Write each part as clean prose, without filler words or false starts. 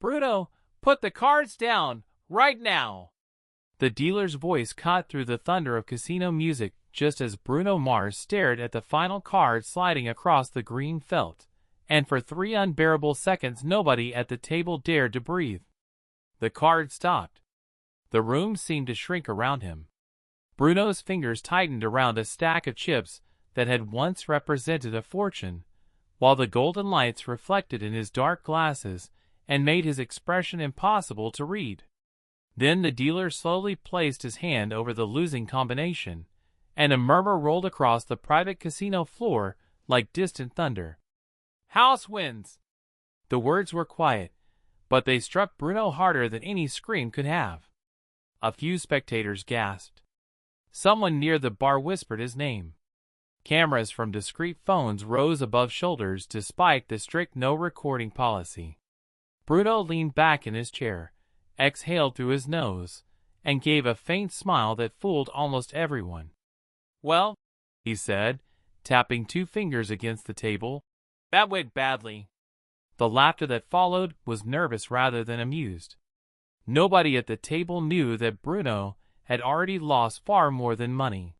Bruno, put the cards down, right now! The dealer's voice cut through the thunder of casino music just as Bruno Mars stared at the final card sliding across the green felt, and for 3 unbearable seconds nobody at the table dared to breathe. The card stopped. The room seemed to shrink around him. Bruno's fingers tightened around a stack of chips that had once represented a fortune, while the golden lights reflected in his dark glasses and made his expression impossible to read. Then the dealer slowly placed his hand over the losing combination, and a murmur rolled across the private casino floor like distant thunder. "House wins!" The words were quiet, but they struck Bruno harder than any scream could have. A few spectators gasped. Someone near the bar whispered his name. Cameras from discreet phones rose above shoulders despite the strict no-recording policy. Bruno leaned back in his chair, exhaled through his nose, and gave a faint smile that fooled almost everyone. "Well," he said, tapping 2 fingers against the table, "that went badly." The laughter that followed was nervous rather than amused. Nobody at the table knew that Bruno had already lost far more than money.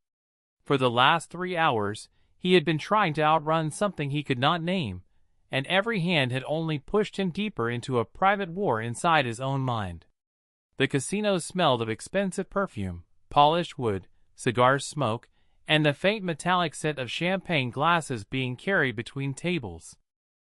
For the last 3 hours, he had been trying to outrun something he could not name, and every hand had only pushed him deeper into a private war inside his own mind. The casino smelled of expensive perfume, polished wood, cigar smoke, and the faint metallic scent of champagne glasses being carried between tables.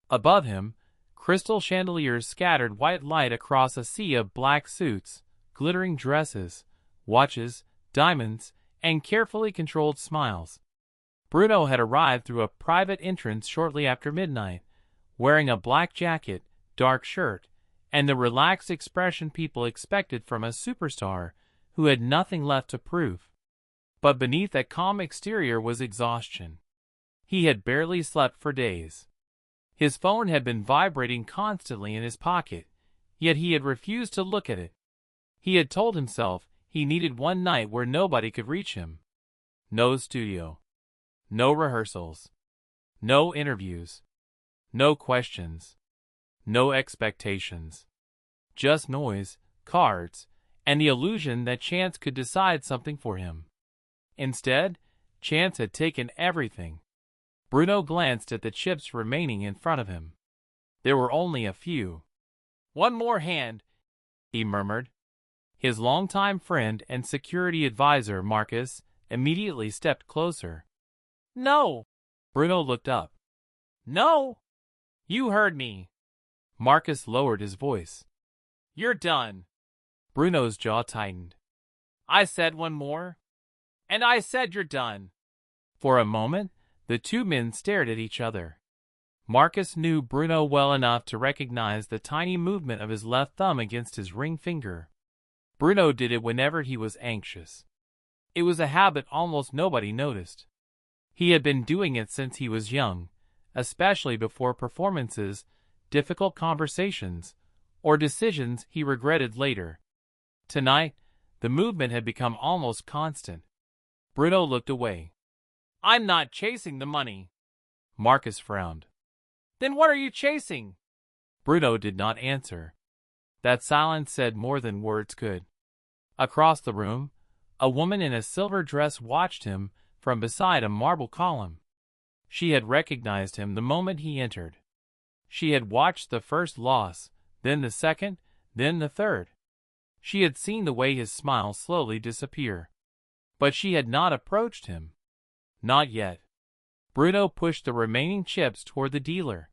Above him, crystal chandeliers scattered white light across a sea of black suits, glittering dresses, watches, diamonds, and carefully controlled smiles. Bruno had arrived through a private entrance shortly after midnight, wearing a black jacket, dark shirt, and the relaxed expression people expected from a superstar who had nothing left to prove. But beneath that calm exterior was exhaustion. He had barely slept for days. His phone had been vibrating constantly in his pocket, yet he had refused to look at it. He had told himself he needed one night where nobody could reach him. No studio. No rehearsals. No interviews. No questions. No expectations. Just noise, cards, and the illusion that chance could decide something for him. Instead, chance had taken everything. Bruno glanced at the chips remaining in front of him. There were only a few. "One more hand," he murmured. His longtime friend and security advisor, Marcus, immediately stepped closer. "No!" Bruno looked up. "No!" "You heard me." Marcus lowered his voice. "You're done." Bruno's jaw tightened. "I said one more. And I said you're done." For a moment, the 2 men stared at each other. Marcus knew Bruno well enough to recognize the tiny movement of his left thumb against his ring finger. Bruno did it whenever he was anxious. It was a habit almost nobody noticed. He had been doing it since he was young, especially before performances, difficult conversations, or decisions he regretted later. Tonight, the movement had become almost constant. Bruno looked away. "I'm not chasing the money." Marcus frowned. "Then what are you chasing?" Bruno did not answer. That silence said more than words could. Across the room, a woman in a silver dress watched him from beside a marble column. She had recognized him the moment he entered. She had watched the first loss, then the second, then the third. She had seen the way his smile slowly disappear. But she had not approached him. Not yet. Bruno pushed the remaining chips toward the dealer.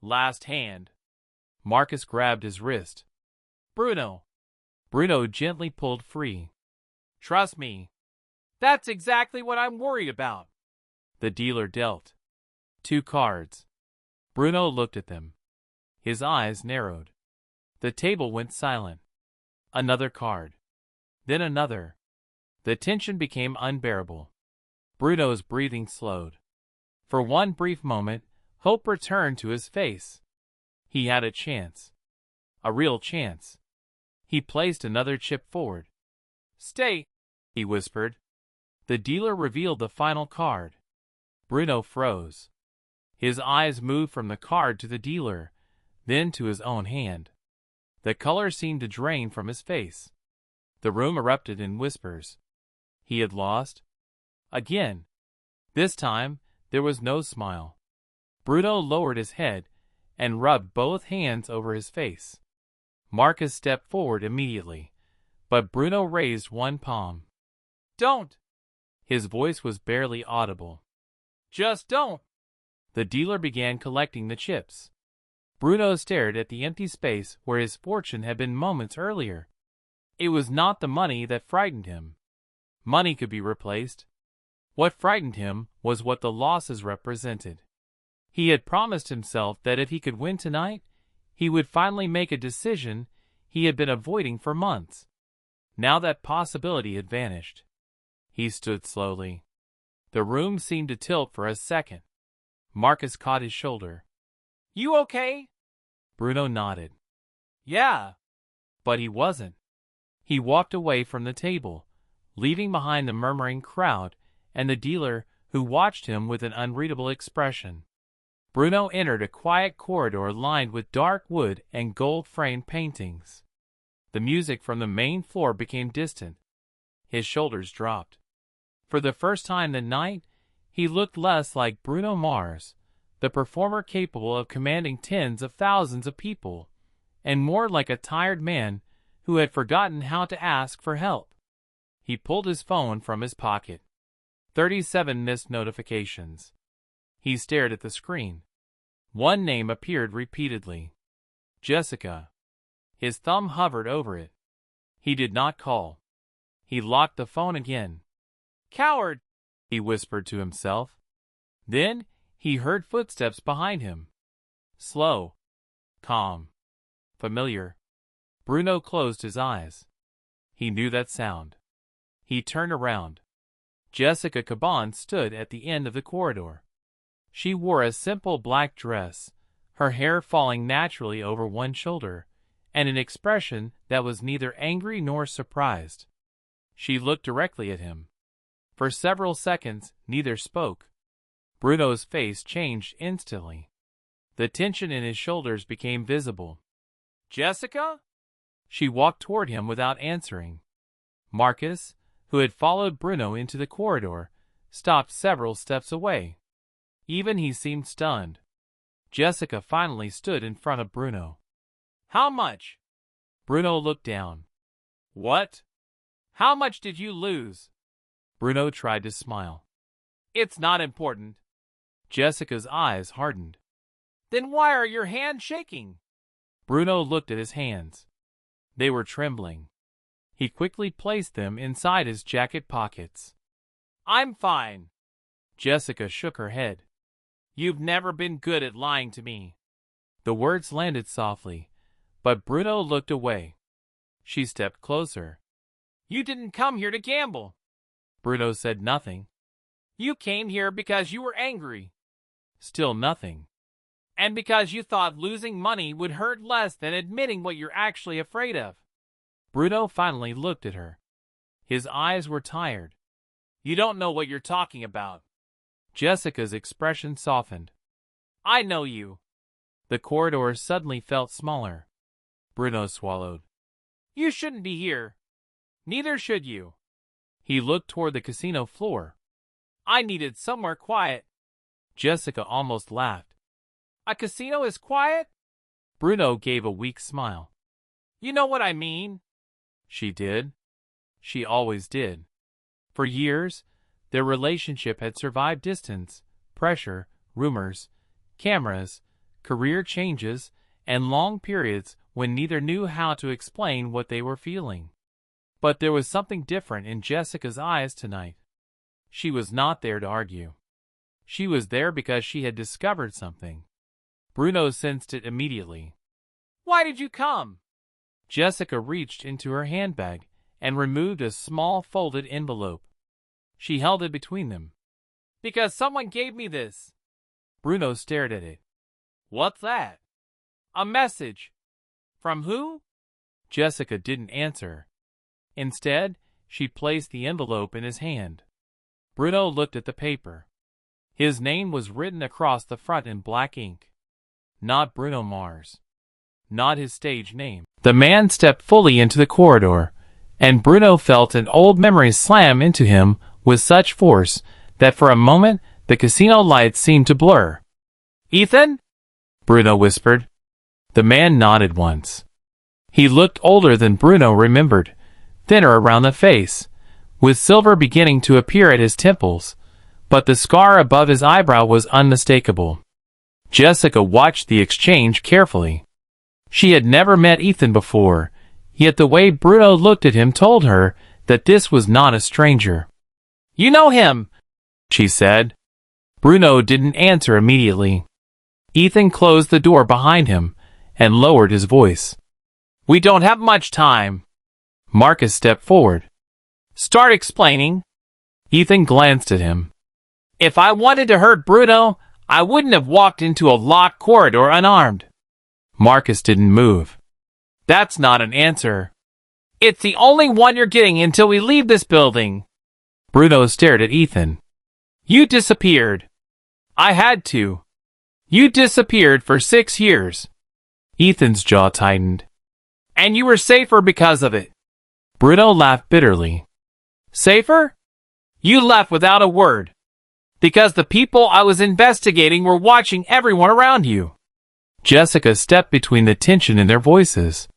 "Last hand." Marcus grabbed his wrist. "Bruno." Bruno gently pulled free. "Trust me." "That's exactly what I'm worried about." The dealer dealt 2 cards. Bruno looked at them. His eyes narrowed. The table went silent. Another card. Then another. The tension became unbearable. Bruno's breathing slowed. For one brief moment, hope returned to his face. He had a chance. A real chance. He placed another chip forward. "Stay," he whispered. The dealer revealed the final card. Bruno froze. His eyes moved from the card to the dealer, then to his own hand. The color seemed to drain from his face. The room erupted in whispers. He had lost. Again. This time, there was no smile. Bruno lowered his head and rubbed both hands over his face. Marcus stepped forward immediately, but Bruno raised one palm. "Don't!" His voice was barely audible. "Just don't!" The dealer began collecting the chips. Bruno stared at the empty space where his fortune had been moments earlier. It was not the money that frightened him. Money could be replaced. What frightened him was what the losses represented. He had promised himself that if he could win tonight, he would finally make a decision he had been avoiding for months. Now that possibility had vanished. He stood slowly. The room seemed to tilt for a second. Marcus caught his shoulder. "You okay?" Bruno nodded. "Yeah." But he wasn't. He walked away from the table, leaving behind the murmuring crowd and the dealer who watched him with an unreadable expression. Bruno entered a quiet corridor lined with dark wood and gold-framed paintings. The music from the main floor became distant. His shoulders dropped. For the first time that night, he looked less like Bruno Mars, the performer capable of commanding tens of thousands of people, and more like a tired man who had forgotten how to ask for help. He pulled his phone from his pocket. 37 missed notifications. He stared at the screen. One name appeared repeatedly. Jessica. His thumb hovered over it. He did not call. He locked the phone again. "Coward!" he whispered to himself. Then he heard footsteps behind him. Slow. Calm. Familiar. Bruno closed his eyes. He knew that sound. He turned around. Jessica Caban stood at the end of the corridor. She wore a simple black dress, her hair falling naturally over one shoulder, and an expression that was neither angry nor surprised. She looked directly at him. For several seconds, neither spoke. Bruno's face changed instantly. The tension in his shoulders became visible. "Jessica?" She walked toward him without answering. Marcus, who had followed Bruno into the corridor, stopped several steps away. Even he seemed stunned. Jessica finally stood in front of Bruno. "How much?" Bruno looked down. "What? How much did you lose?" Bruno tried to smile. "It's not important." Jessica's eyes hardened. "Then why are your hands shaking?" Bruno looked at his hands. They were trembling. He quickly placed them inside his jacket pockets. "I'm fine." Jessica shook her head. "You've never been good at lying to me." The words landed softly, but Bruno looked away. She stepped closer. "You didn't come here to gamble." Bruno said nothing. "You came here because you were angry." Still nothing. "And because you thought losing money would hurt less than admitting what you're actually afraid of." Bruno finally looked at her. His eyes were tired. "You don't know what you're talking about." Jessica's expression softened. "I know you." The corridor suddenly felt smaller. Bruno swallowed. "You shouldn't be here. Neither should you." He looked toward the casino floor. "I needed somewhere quiet." Jessica almost laughed. "A casino is quiet?" Bruno gave a weak smile. "You know what I mean." She did. She always did. For years, their relationship had survived distance, pressure, rumors, cameras, career changes, and long periods when neither knew how to explain what they were feeling. But there was something different in Jessica's eyes tonight. She was not there to argue. She was there because she had discovered something. Bruno sensed it immediately. "Why did you come?" Jessica reached into her handbag and removed a small folded envelope. She held it between them. "Because someone gave me this." Bruno stared at it. "What's that?" "A message." "From who?" Jessica didn't answer. Instead, she placed the envelope in his hand. Bruno looked at the paper. His name was written across the front in black ink. Not Bruno Mars. not his stage name. The man stepped fully into the corridor, and Bruno felt an old memory slam into him with such force that for a moment the casino lights seemed to blur. "Ethan?" Bruno whispered. The man nodded once. He looked older than Bruno remembered, thinner around the face, with silver beginning to appear at his temples, but the scar above his eyebrow was unmistakable. Jessica watched the exchange carefully. She had never met Ethan before, yet the way Bruno looked at him told her that this was not a stranger. "You know him," she said. Bruno didn't answer immediately. Ethan closed the door behind him and lowered his voice. "We don't have much time." Marcus stepped forward. "Start explaining." Ethan glanced at him. "If I wanted to hurt Bruno, I wouldn't have walked into a locked corridor unarmed." Marcus didn't move. "That's not an answer." "It's the only one you're getting until we leave this building." Bruno stared at Ethan. "You disappeared." "I had to." "You disappeared for 6 years." Ethan's jaw tightened. "And you were safer because of it." Bruno laughed bitterly. "Safer? You left without a word. Because the people I was investigating were watching everyone around you." Jessica stepped between the tension in their voices.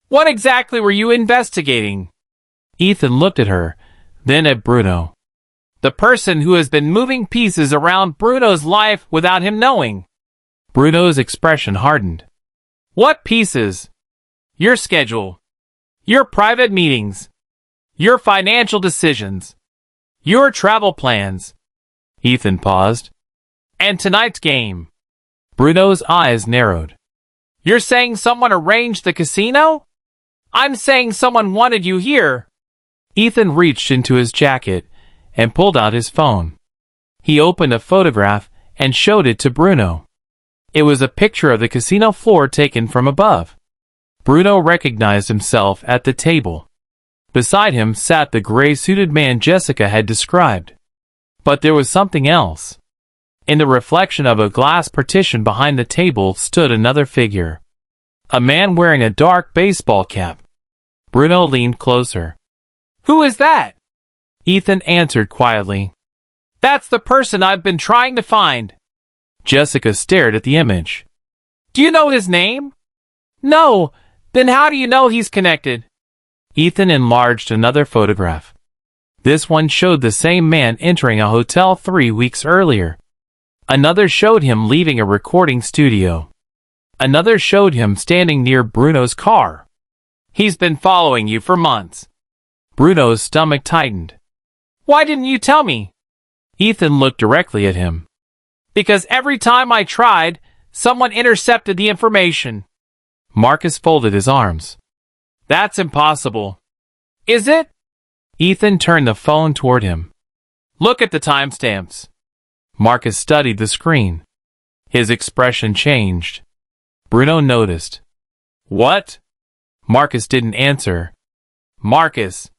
"What exactly were you investigating?" Ethan looked at her, then at Bruno. "The person who has been moving pieces around Bruno's life without him knowing." Bruno's expression hardened. "What pieces?" "Your schedule. Your private meetings. Your financial decisions. Your travel plans." Ethan paused. "And tonight's game." Bruno's eyes narrowed. "You're saying someone arranged the casino?" "I'm saying someone wanted you here." Ethan reached into his jacket and pulled out his phone. He opened a photograph and showed it to Bruno. It was a picture of the casino floor taken from above. Bruno recognized himself at the table. Beside him sat the gray-suited man Jessica had described. But there was something else. In the reflection of a glass partition behind the table stood another figure. A man wearing a dark baseball cap. Bruno leaned closer. "Who is that?" Ethan answered quietly. "That's the person I've been trying to find." Jessica stared at the image. "Do you know his name?" "No. Then how do you know he's connected?" Ethan enlarged another photograph. This one showed the same man entering a hotel 3 weeks earlier. Another showed him leaving a recording studio. Another showed him standing near Bruno's car. "He's been following you for months." Bruno's stomach tightened. "Why didn't you tell me?" Ethan looked directly at him. "Because every time I tried, someone intercepted the information." Marcus folded his arms. "That's impossible." "Is it?" Ethan turned the phone toward him. "Look at the timestamps." Marcus studied the screen. His expression changed. Bruno noticed. "What?" Marcus didn't answer. "Marcus,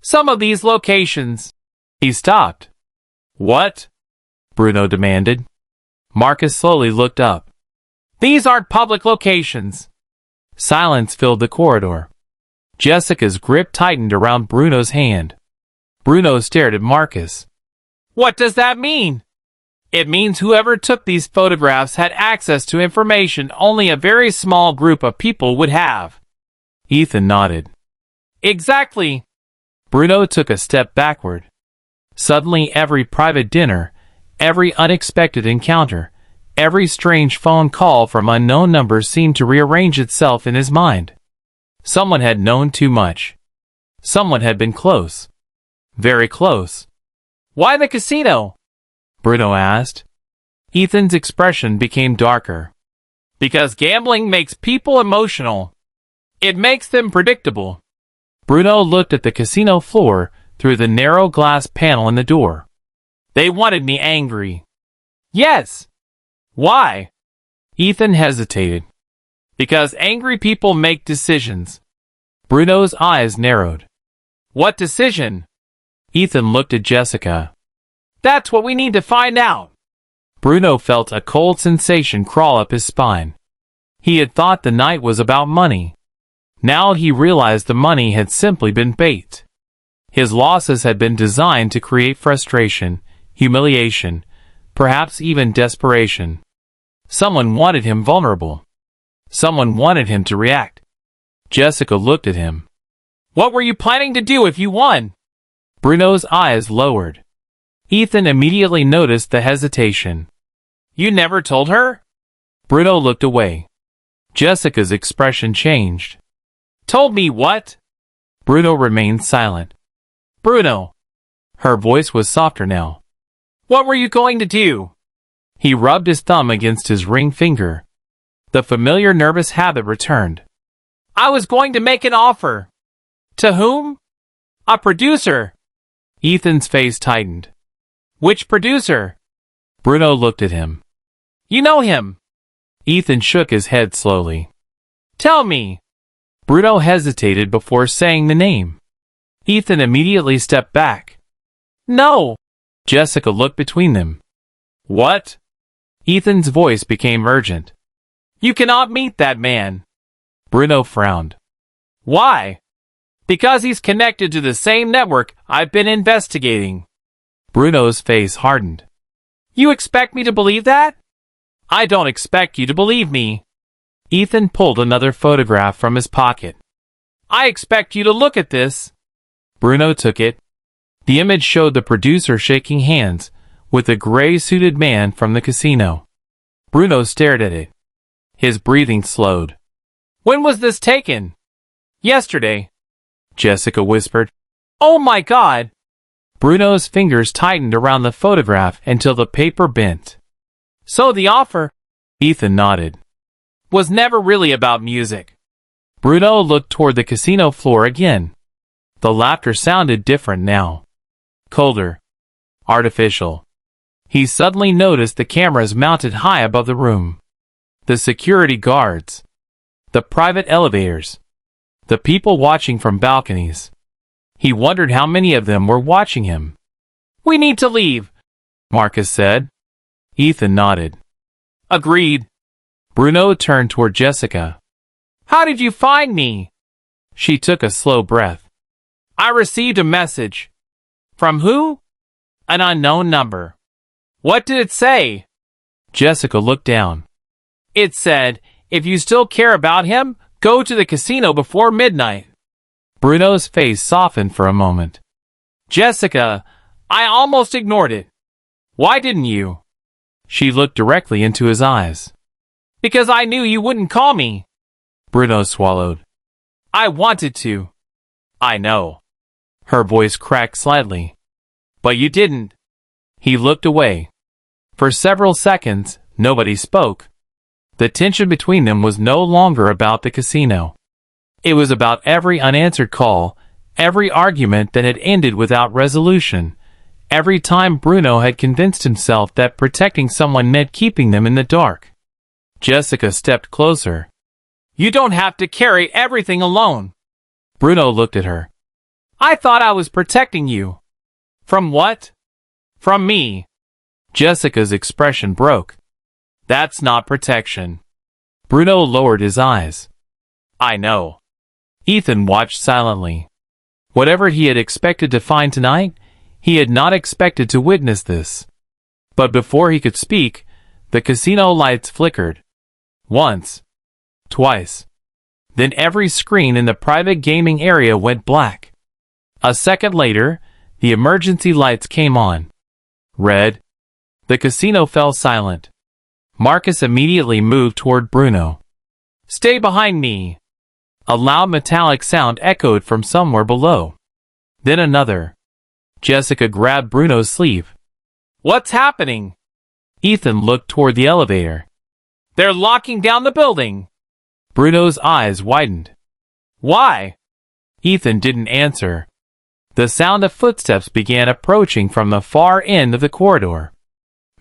some of these locations." He stopped. "What?" Bruno demanded. Marcus slowly looked up. "These aren't public locations." Silence filled the corridor. Jessica's grip tightened around Bruno's hand. Bruno stared at Marcus. "What does that mean?" "It means whoever took these photographs had access to information only a very small group of people would have." Ethan nodded. "Exactly." Bruno took a step backward. Suddenly every private dinner, every unexpected encounter, every strange phone call from unknown numbers seemed to rearrange itself in his mind. Someone had known too much. Someone had been close. Very close. "Why the casino?" Bruno asked. Ethan's expression became darker. "Because gambling makes people emotional. It makes them predictable." Bruno looked at the casino floor through the narrow glass panel in the door. "They wanted me angry." "Yes." "Why?" Ethan hesitated. "Because angry people make decisions." Bruno's eyes narrowed. "What decision?" Ethan looked at Jessica. "That's what we need to find out." Bruno felt a cold sensation crawl up his spine. He had thought the night was about money. Now he realized the money had simply been bait. His losses had been designed to create frustration, humiliation, perhaps even desperation. Someone wanted him vulnerable. Someone wanted him to react. Jessica looked at him. "What were you planning to do if you won?" Bruno's eyes lowered. Ethan immediately noticed the hesitation. "You never told her?" Bruno looked away. Jessica's expression changed. "Told me what?" Bruno remained silent. "Bruno." Her voice was softer now. "What were you going to do?" He rubbed his thumb against his ring finger. The familiar nervous habit returned. "I was going to make an offer." "To whom?" "A producer." Ethan's face tightened. "Which producer?" Bruno looked at him. "You know him." Ethan shook his head slowly. "Tell me." Bruno hesitated before saying the name. Ethan immediately stepped back. "No." Jessica looked between them. "What?" Ethan's voice became urgent. "You cannot meet that man." Bruno frowned. "Why?" "Because he's connected to the same network I've been investigating." Bruno's face hardened. "You expect me to believe that?" "I don't expect you to believe me." Ethan pulled another photograph from his pocket. "I expect you to look at this." Bruno took it. The image showed the producer shaking hands with a gray-suited man from the casino. Bruno stared at it. His breathing slowed. "When was this taken?" "Yesterday," Jessica whispered. "Oh my God!" Bruno's fingers tightened around the photograph until the paper bent. "So the offer," Ethan nodded, "was never really about music." Bruno looked toward the casino floor again. The laughter sounded different now. Colder. Artificial. He suddenly noticed the cameras mounted high above the room. The security guards. The private elevators. The people watching from balconies. He wondered how many of them were watching him. "We need to leave," Marcus said. Ethan nodded. "Agreed." Bruno turned toward Jessica. "How did you find me?" She took a slow breath. "I received a message." "From who?" "An unknown number." "What did it say?" Jessica looked down. "It said, if you still care about him, go to the casino before midnight." Bruno's face softened for a moment. "Jessica, I almost ignored it." "Why didn't you?" She looked directly into his eyes. "Because I knew you wouldn't call me." Bruno swallowed. "I wanted to." "I know." Her voice cracked slightly. "But you didn't." He looked away. For several seconds, nobody spoke. The tension between them was no longer about the casino. It was about every unanswered call, every argument that had ended without resolution, every time Bruno had convinced himself that protecting someone meant keeping them in the dark. Jessica stepped closer. "You don't have to carry everything alone." Bruno looked at her. "I thought I was protecting you." "From what?" "From me." Jessica's expression broke. "That's not protection." Bruno lowered his eyes. "I know." Ethan watched silently. Whatever he had expected to find tonight, he had not expected to witness this. But before he could speak, the casino lights flickered. Once. Twice. Then every screen in the private gaming area went black. A second later, the emergency lights came on. Red. The casino fell silent. Marcus immediately moved toward Bruno. "Stay behind me." A loud metallic sound echoed from somewhere below. Then another. Jessica grabbed Bruno's sleeve. "What's happening?" Ethan looked toward the elevator. "They're locking down the building." Bruno's eyes widened. "Why?" Ethan didn't answer. The sound of footsteps began approaching from the far end of the corridor.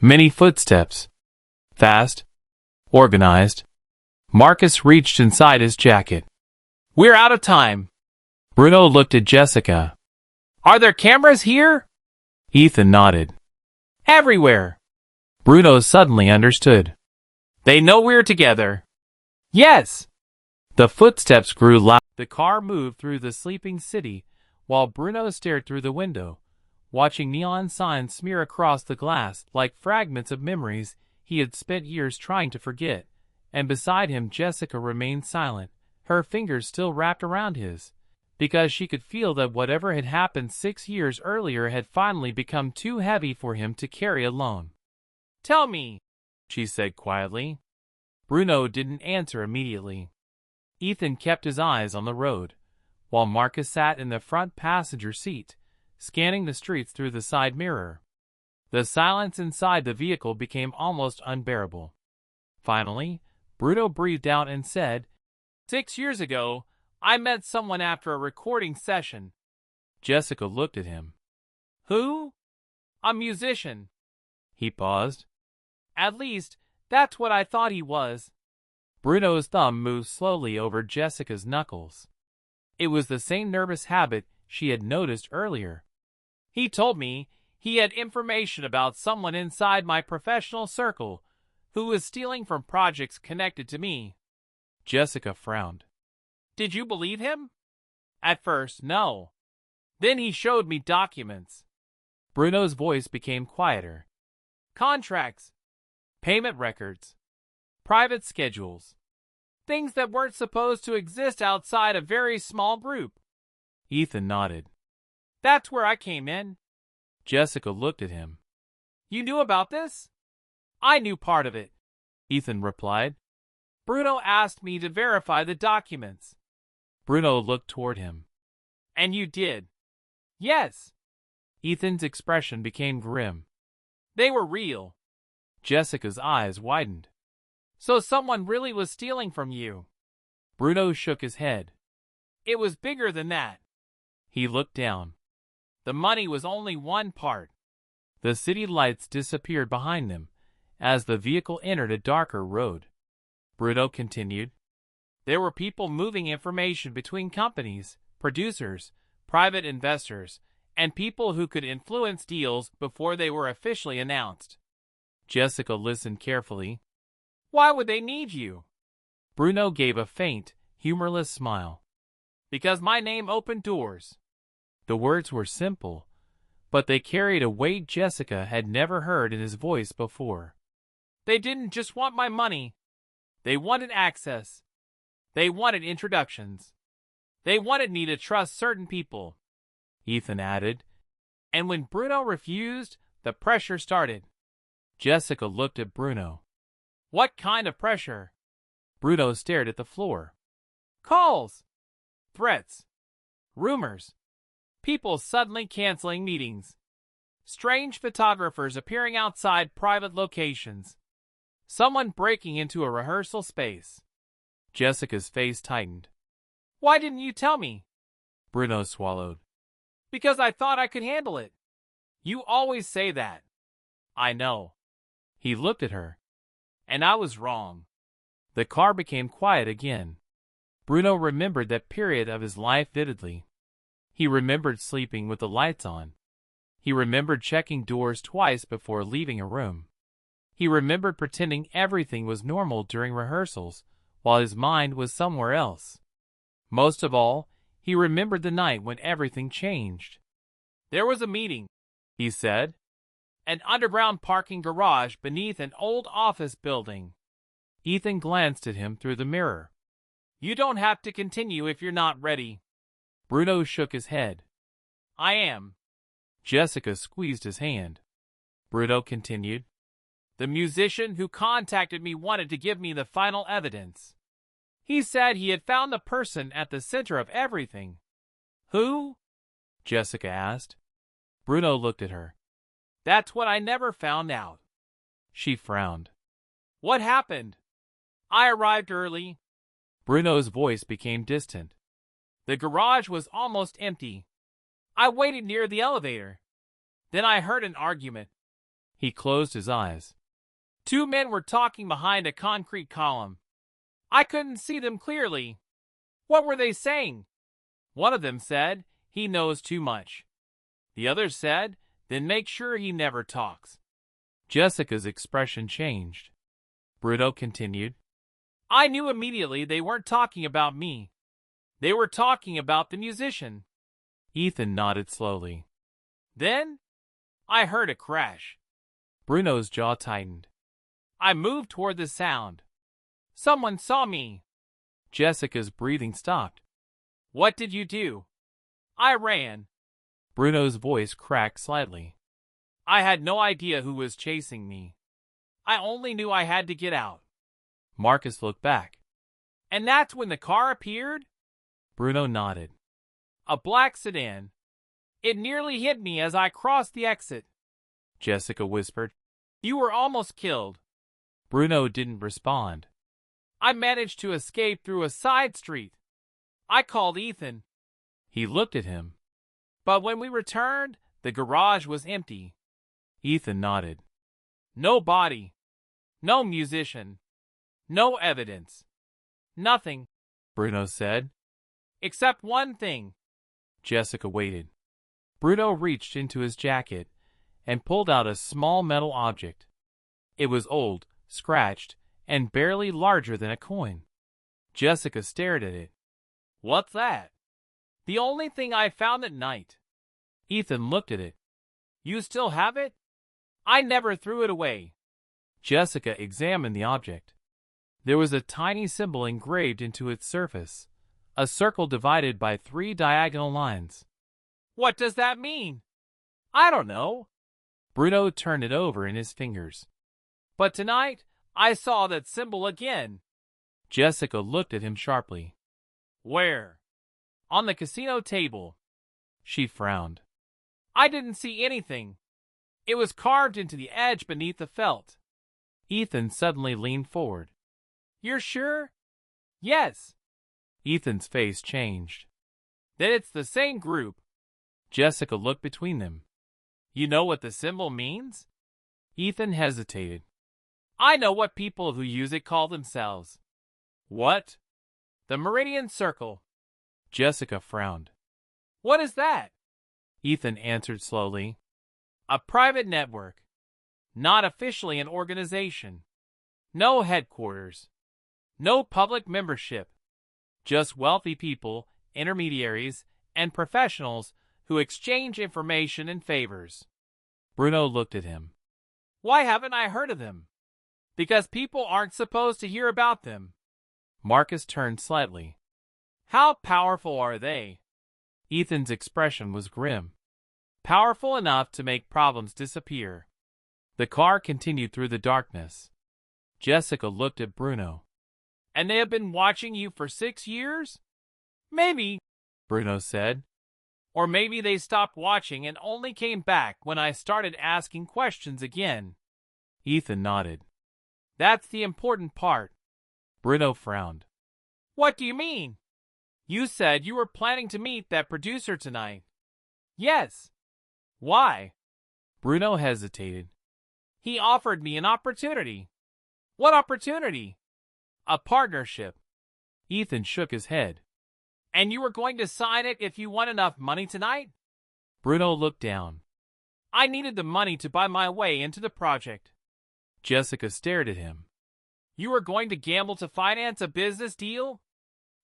Many footsteps. Fast. Organized. Marcus reached inside his jacket. "We're out of time." Bruno looked at Jessica. "Are there cameras here?" Ethan nodded. "Everywhere." Bruno suddenly understood. "They know we're together." Yes! The footsteps grew loud. The car moved through the sleeping city, while Bruno stared through the window, watching neon signs smear across the glass like fragments of memories he had spent years trying to forget. And beside him Jessica remained silent, her fingers still wrapped around his, because she could feel that whatever had happened 6 years earlier had finally become too heavy for him to carry alone. "Tell me," she said quietly. Bruno didn't answer immediately. Ethan kept his eyes on the road, while Marcus sat in the front passenger seat, scanning the streets through the side mirror. The silence inside the vehicle became almost unbearable. Finally, Bruno breathed out and said, 6 years ago, I met someone after a recording session." Jessica looked at him. "Who?" "A musician." He paused. "At least, that's what I thought he was." Bruno's thumb moved slowly over Jessica's knuckles. It was the same nervous habit she had noticed earlier. "He told me he had information about someone inside my professional circle who was stealing from projects connected to me." Jessica frowned. "Did you believe him?" "At first, no. Then he showed me documents." Bruno's voice became quieter. "Contracts, payment records, private schedules, things that weren't supposed to exist outside a very small group." Ethan nodded. "That's where I came in." Jessica looked at him. "You knew about this?" "I knew part of it," Ethan replied. "Bruno asked me to verify the documents." Bruno looked toward him. "And you did?" "Yes." Ethan's expression became grim. "They were real." Jessica's eyes widened. "So someone really was stealing from you?" Bruno shook his head. "It was bigger than that." He looked down. "The money was only one part." The city lights disappeared behind them as the vehicle entered a darker road. Bruno continued. "There were people moving information between companies, producers, private investors, and people who could influence deals before they were officially announced." Jessica listened carefully. "Why would they need you?" Bruno gave a faint, humorless smile. "Because my name opened doors." The words were simple, but they carried a weight Jessica had never heard in his voice before. "They didn't just want my money. They wanted access. They wanted introductions. They wanted me to trust certain people," Ethan added. "And when Bruno refused, the pressure started." Jessica looked at Bruno. "What kind of pressure?" Bruno stared at the floor. "Calls, threats, rumors, people suddenly canceling meetings, strange photographers appearing outside private locations, someone breaking into a rehearsal space." Jessica's face tightened. "Why didn't you tell me?" Bruno swallowed. "Because I thought I could handle it." "You always say that." "I know." He looked at her. "And I was wrong." The car became quiet again. Bruno remembered that period of his life vividly. He remembered sleeping with the lights on. He remembered checking doors twice before leaving a room. He remembered pretending everything was normal during rehearsals, while his mind was somewhere else. Most of all, he remembered the night when everything changed. "There was a meeting," he said. "An underground parking garage beneath an old office building." Ethan glanced at him through the mirror. "You don't have to continue if you're not ready." Bruno shook his head. "I am." Jessica squeezed his hand. Bruno continued. "The musician who contacted me wanted to give me the final evidence. He said he had found the person at the center of everything." "Who?" Jessica asked. Bruno looked at her. "That's what I never found out." She frowned. "What happened?" "I arrived early." Bruno's voice became distant. "The garage was almost empty. I waited near the elevator. Then I heard an argument." He closed his eyes. "Two men were talking behind a concrete column. I couldn't see them clearly." "What were they saying?" "One of them said, 'He knows too much.' The other said, 'Then make sure he never talks.'" Jessica's expression changed. Bruno continued. I knew immediately they weren't talking about me. They were talking about the musician. Ethan nodded slowly. Then, I heard a crash. Bruno's jaw tightened. I moved toward the sound. Someone saw me. Jessica's breathing stopped. What did you do? I ran. Bruno's voice cracked slightly. I had no idea who was chasing me. I only knew I had to get out. Marcus looked back. And that's when the car appeared? Bruno nodded. A black sedan. It nearly hit me as I crossed the exit. Jessica whispered. You were almost killed. Bruno didn't respond. I managed to escape through a side street. I called Ethan. He looked at him. But when we returned, the garage was empty. Ethan nodded. No body. No musician. No evidence. Nothing, Bruno said. Except one thing. Jessica waited. Bruno reached into his jacket and pulled out a small metal object. It was old, scratched, and barely larger than a coin. Jessica stared at it. What's that? The only thing I found at night. Ethan looked at it. You still have it? I never threw it away. Jessica examined the object. There was a tiny symbol engraved into its surface, a circle divided by 3 diagonal lines. What does that mean? I don't know. Bruno turned it over in his fingers. But tonight, I saw that symbol again. Jessica looked at him sharply. Where? On the casino table. She frowned. I didn't see anything. It was carved into the edge beneath the felt. Ethan suddenly leaned forward. You're sure? Yes. Ethan's face changed. Then it's the same group. Jessica looked between them. You know what the symbol means? Ethan hesitated. I know what people who use it call themselves. What? The Meridian Circle. Jessica frowned. What is that? Ethan answered slowly. A private network. Not officially an organization. No headquarters. No public membership. Just wealthy people, intermediaries, and professionals who exchange information and favors. Bruno looked at him. Why haven't I heard of them? Because people aren't supposed to hear about them. Marcus turned slightly. How powerful are they? Ethan's expression was grim. Powerful enough to make problems disappear. The car continued through the darkness. Jessica looked at Bruno. And they have been watching you for 6 years? Maybe, Bruno said. Or maybe they stopped watching and only came back when I started asking questions again. Ethan nodded. That's the important part. Bruno frowned. What do you mean? You said you were planning to meet that producer tonight. Yes. Why? Bruno hesitated. He offered me an opportunity. What opportunity? A partnership. Ethan shook his head. And you were going to sign it if you won enough money tonight? Bruno looked down. I needed the money to buy my way into the project. Jessica stared at him. You were going to gamble to finance a business deal?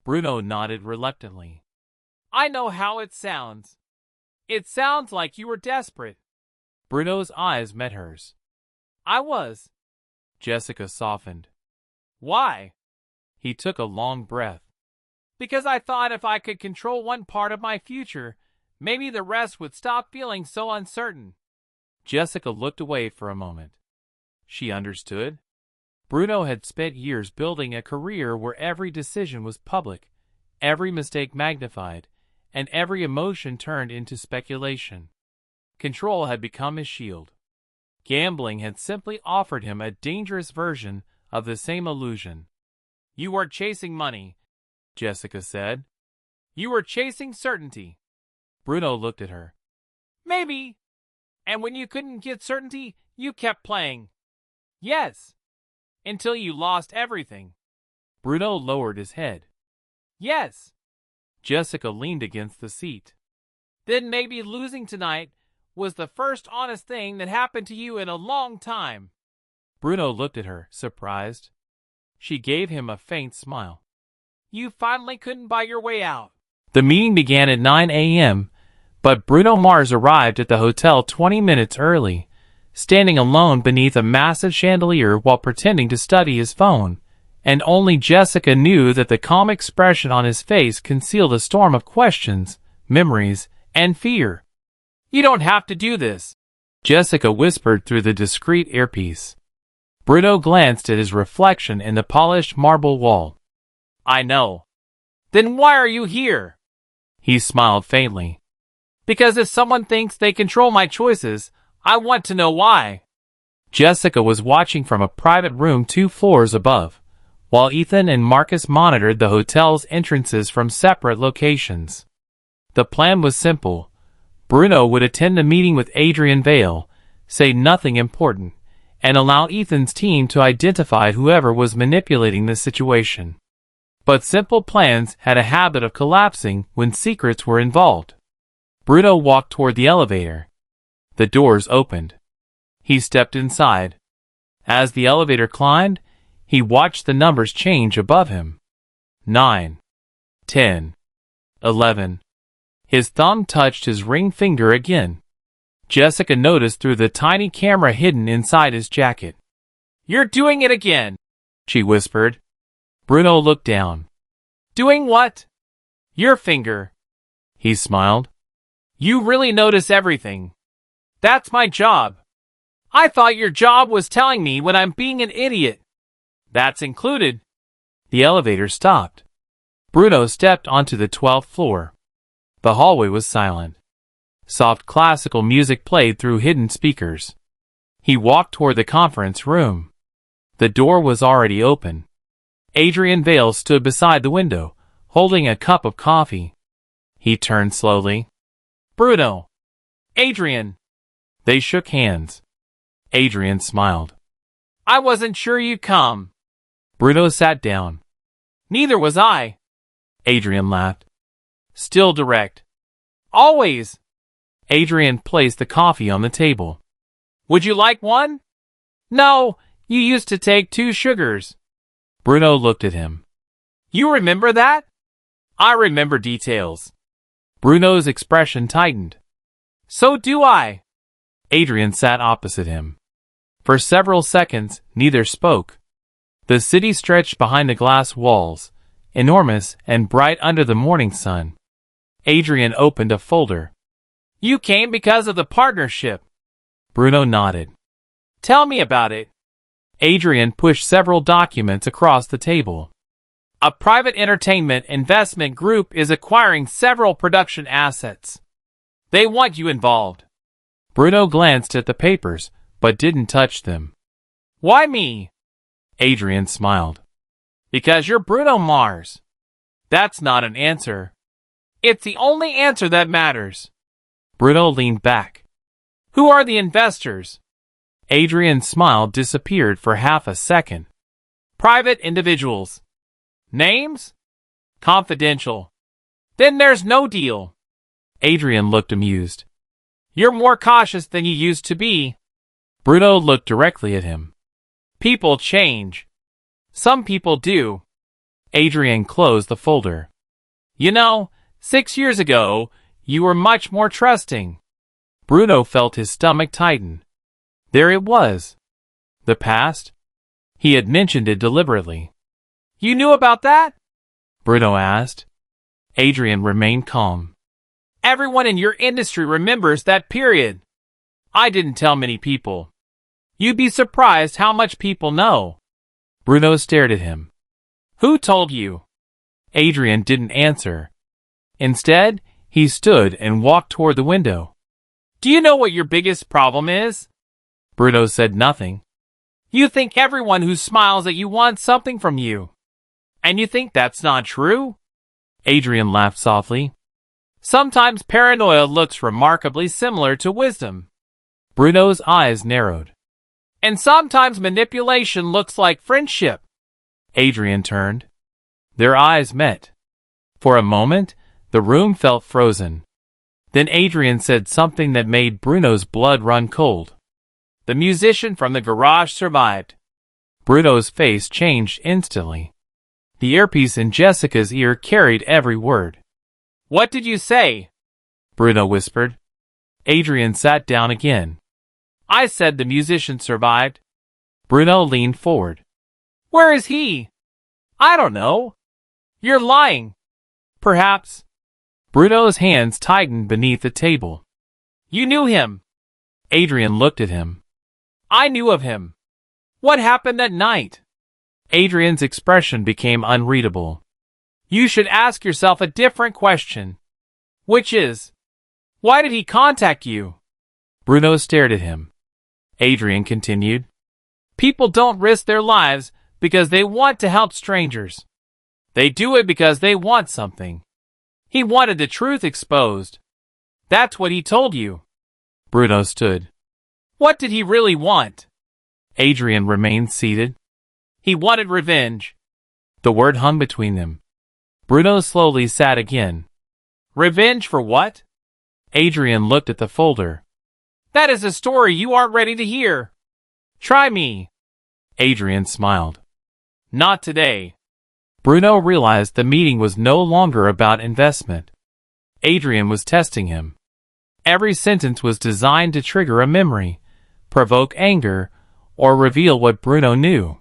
Bruno nodded reluctantly. I know how it sounds. It sounds like you were desperate. Bruno's eyes met hers. I was. Jessica softened. Why? He took a long breath. Because I thought if I could control one part of my future, maybe the rest would stop feeling so uncertain. Jessica looked away for a moment. She understood. Bruno had spent years building a career where every decision was public, every mistake magnified, and every emotion turned into speculation. Control had become his shield. Gambling had simply offered him a dangerous version of the same illusion. You weren't chasing money, Jessica said. You were chasing certainty. Bruno looked at her. Maybe. And when you couldn't get certainty, you kept playing. Yes. Until you lost everything. Bruno lowered his head. Yes. Jessica leaned against the seat. Then maybe losing tonight was the first honest thing that happened to you in a long time. Bruno looked at her, surprised. She gave him a faint smile. You finally couldn't buy your way out. The meeting began at 9 a.m., but Bruno Mars arrived at the hotel 20 minutes early, standing alone beneath a massive chandelier while pretending to study his phone, and only Jessica knew that the calm expression on his face concealed a storm of questions, memories, and fear. You don't have to do this, Jessica whispered through the discreet earpiece. Bruno glanced at his reflection in the polished marble wall. I know. Then why are you here? He smiled faintly. Because if someone thinks they control my choices, I want to know why. Jessica was watching from a private room 2 floors above, while Ethan and Marcus monitored the hotel's entrances from separate locations. The plan was simple. Bruno would attend a meeting with Adrian Vale, say nothing important, and allow Ethan's team to identify whoever was manipulating the situation. But simple plans had a habit of collapsing when secrets were involved. Bruno walked toward the elevator. The doors opened. He stepped inside. As the elevator climbed, he watched the numbers change above him. 9, 10, 11. His thumb touched his ring finger again. Jessica noticed through the tiny camera hidden inside his jacket. You're doing it again, she whispered. Bruno looked down. Doing what? Your finger. He smiled. You really notice everything. That's my job. I thought your job was telling me when I'm being an idiot. That's included. The elevator stopped. Bruno stepped onto the 12th floor. The hallway was silent. Soft classical music played through hidden speakers. He walked toward the conference room. The door was already open. Adrian Vale stood beside the window, holding a cup of coffee. He turned slowly. Bruno. Adrian. They shook hands. Adrian smiled. I wasn't sure you'd come. Bruno sat down. Neither was I. Adrian laughed. Still direct. Always. Adrian placed the coffee on the table. Would you like one? No, you used to take 2 sugars. Bruno looked at him. You remember that? I remember details. Bruno's expression tightened. So do I. Adrian sat opposite him. For several seconds, neither spoke. The city stretched behind the glass walls, enormous and bright under the morning sun. Adrian opened a folder. You came because of the partnership. Bruno nodded. Tell me about it. Adrian pushed several documents across the table. A private entertainment investment group is acquiring several production assets. They want you involved. Bruno glanced at the papers, but didn't touch them. Why me? Adrian smiled. Because you're Bruno Mars. That's not an answer. It's the only answer that matters. Bruno leaned back. Who are the investors? Adrian's smile disappeared for half a second. Private individuals. Names? Confidential. Then there's no deal. Adrian looked amused. You're more cautious than you used to be. Bruno looked directly at him. People change. Some people do. Adrian closed the folder. You know, 6 years ago, you were much more trusting. Bruno felt his stomach tighten. There it was. The past? He had mentioned it deliberately. You knew about that? Bruno asked. Adrian remained calm. Everyone in your industry remembers that period. I didn't tell many people. You'd be surprised how much people know. Bruno stared at him. Who told you? Adrian didn't answer. Instead, he stood and walked toward the window. Do you know what your biggest problem is? Bruno said nothing. You think everyone who smiles at you wants something from you. And you think that's not true? Adrian laughed softly. Sometimes paranoia looks remarkably similar to wisdom. Bruno's eyes narrowed. And sometimes manipulation looks like friendship. Adrian turned. Their eyes met. For a moment, the room felt frozen. Then Adrian said something that made Bruno's blood run cold. The musician from the garage survived. Bruno's face changed instantly. The earpiece in Jessica's ear carried every word. "What did you say?" Bruno whispered. Adrian sat down again. "I said the musician survived." Bruno leaned forward. "Where is he?" "I don't know." "You're lying." "Perhaps." Bruno's hands tightened beneath the table. "You knew him." Adrian looked at him. "I knew of him." "What happened that night?" Adrian's expression became unreadable. "You should ask yourself a different question. Which is, why did he contact you?" Bruno stared at him. Adrian continued. "People don't risk their lives because they want to help strangers. They do it because they want something. He wanted the truth exposed. That's what he told you." Bruno stood. "What did he really want?" Adrian remained seated. "He wanted revenge." The word hung between them. Bruno slowly sat again. "Revenge for what?" Adrian looked at the folder. "That is a story you aren't ready to hear. Try me." Adrian smiled. "Not today." Bruno realized the meeting was no longer about investment. Adrian was testing him. Every sentence was designed to trigger a memory, provoke anger, or reveal what Bruno knew.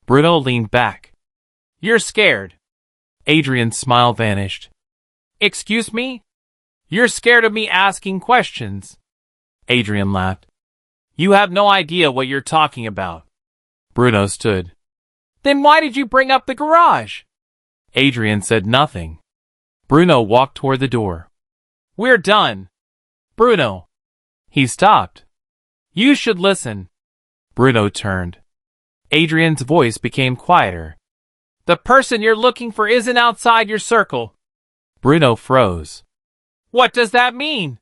Bruno leaned back. "You're scared." Adrian's smile vanished. "Excuse me? You're scared of me asking questions." Adrian laughed. "You have no idea what you're talking about." Bruno stood. "Then why did you bring up the garage?" Adrian said nothing. Bruno walked toward the door. "We're done." "Bruno." He stopped. "You should listen." Bruno turned. Adrian's voice became quieter. "The person you're looking for isn't outside your circle." Bruno froze. "What does that mean?"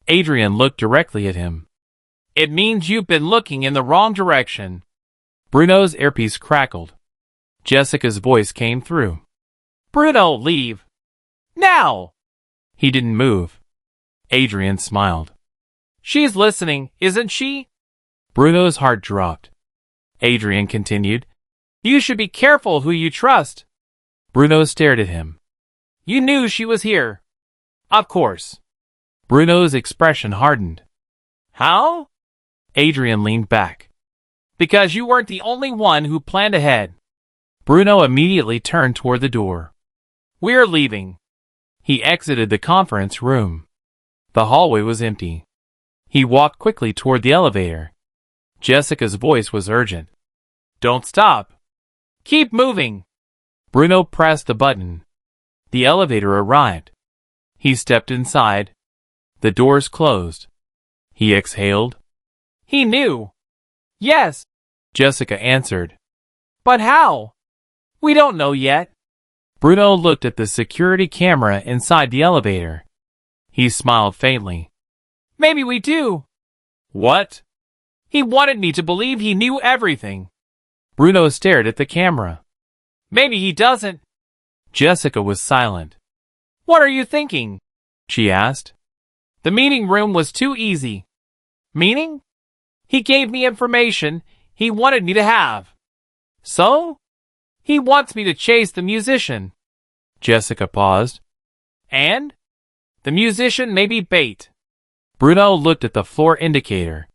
Adrian looked directly at him. "It means you've been looking in the wrong direction." Bruno's earpiece crackled. Jessica's voice came through. "Bruno, leave. Now!" He didn't move. Adrian smiled. "She's listening, isn't she?" Bruno's heart dropped. Adrian continued. "You should be careful who you trust." Bruno stared at him. "You knew she was here." "Of course." Bruno's expression hardened. "How?" Adrian leaned back. "Because you weren't the only one who planned ahead." Bruno immediately turned toward the door. "We're leaving." He exited the conference room. The hallway was empty. He walked quickly toward the elevator. Jessica's voice was urgent. "Don't stop. Keep moving." Bruno pressed the button. The elevator arrived. He stepped inside. The doors closed. He exhaled. "He knew." "Yes," Jessica answered. "But how?" "We don't know yet." Bruno looked at the security camera inside the elevator. He smiled faintly. "Maybe we do." "What?" "He wanted me to believe he knew everything." Bruno stared at the camera. "Maybe he doesn't." Jessica was silent. "What are you thinking?" she asked. "The meeting room was too easy." "Meaning?" "He gave me information he wanted me to have." "So?" "He wants me to chase the musician." Jessica paused. "And?" "The musician may be bait." Bruno looked at the floor indicator.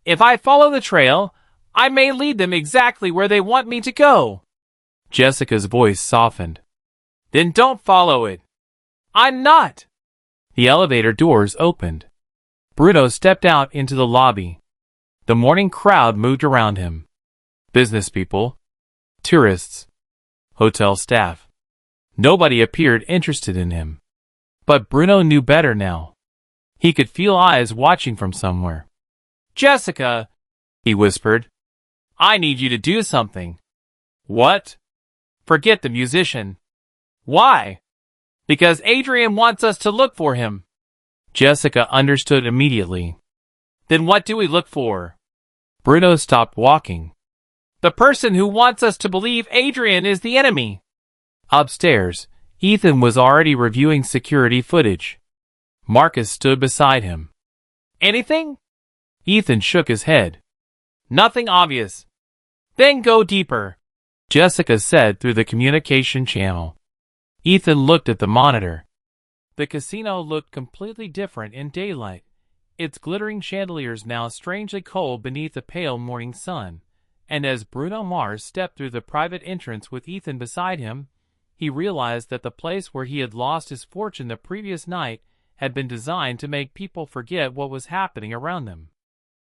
"If I follow the trail, I may lead them exactly where they want me to go." Jessica's voice softened. "Then don't follow it." "I'm not." The elevator doors opened. Bruno stepped out into the lobby. The morning crowd moved around him. Business people, tourists, hotel staff. Nobody appeared interested in him. But Bruno knew better now. He could feel eyes watching from somewhere. "Jessica," he whispered, "I need you to do something." "What?" "Forget the musician." "Why?" "Because Adrian wants us to look for him." Jessica understood immediately. "Then what do we look for?" Bruno stopped walking. "The person who wants us to believe Adrian is the enemy." Upstairs, Ethan was already reviewing security footage. Marcus stood beside him. "Anything?" Ethan shook his head. "Nothing obvious." Then go deeper, Jessica said through the communication channel. Ethan looked at the monitor. The casino looked completely different in daylight, its glittering chandeliers now strangely cold beneath the pale morning sun, and as Bruno Mars stepped through the private entrance with Ethan beside him, he realized that the place where he had lost his fortune the previous night had been designed to make people forget what was happening around them.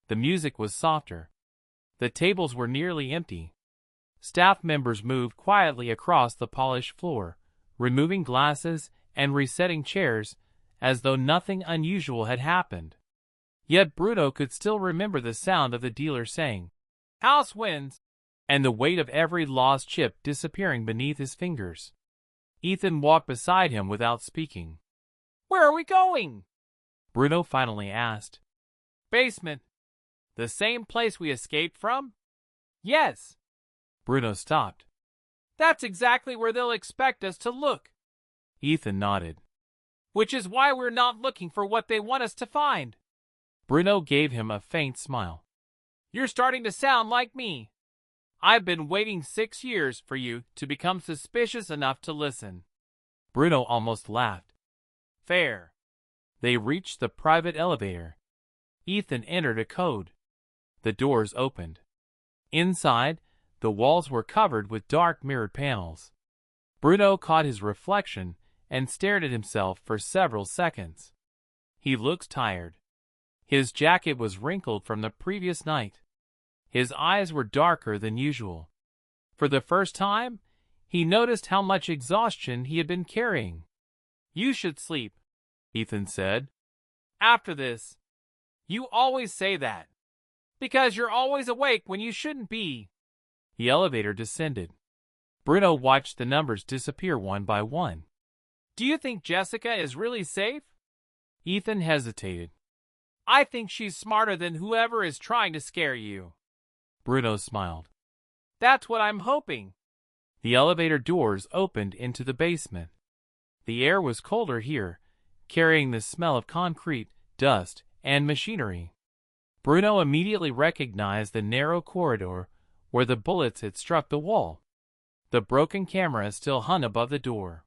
The music was softer. The tables were nearly empty. Staff members moved quietly across the polished floor, removing glasses and resetting chairs as though nothing unusual had happened. Yet Bruno could still remember the sound of the dealer saying, "House wins," and the weight of every lost chip disappearing beneath his fingers. Ethan walked beside him without speaking. "Where are we going?" Bruno finally asked. "Basement. The same place we escaped from?" "Yes." Bruno stopped. "That's exactly where they'll expect us to look." Ethan nodded. "Which is why we're not looking for what they want us to find." Bruno gave him a faint smile. "You're starting to sound like me. I've been waiting 6 years for you to become suspicious enough to listen." Bruno almost laughed. "Fair." They reached the private elevator. Ethan entered a code. The doors opened. Inside, the walls were covered with dark mirrored panels. Bruno caught his reflection and stared at himself for several seconds. He looked tired. His jacket was wrinkled from the previous night. His eyes were darker than usual. For the first time, he noticed how much exhaustion he had been carrying. "You should sleep," Ethan said. "After this." "You always say that. Because you're always awake when you shouldn't be." The elevator descended. Bruno watched the numbers disappear one by one. "Do you think Jessica is really safe?" Ethan hesitated. "I think she's smarter than whoever is trying to scare you." Bruno smiled. "That's what I'm hoping." The elevator doors opened into the basement. The air was colder here, carrying the smell of concrete, dust, and machinery. Bruno immediately recognized the narrow corridor where the bullets had struck the wall. The broken camera still hung above the door.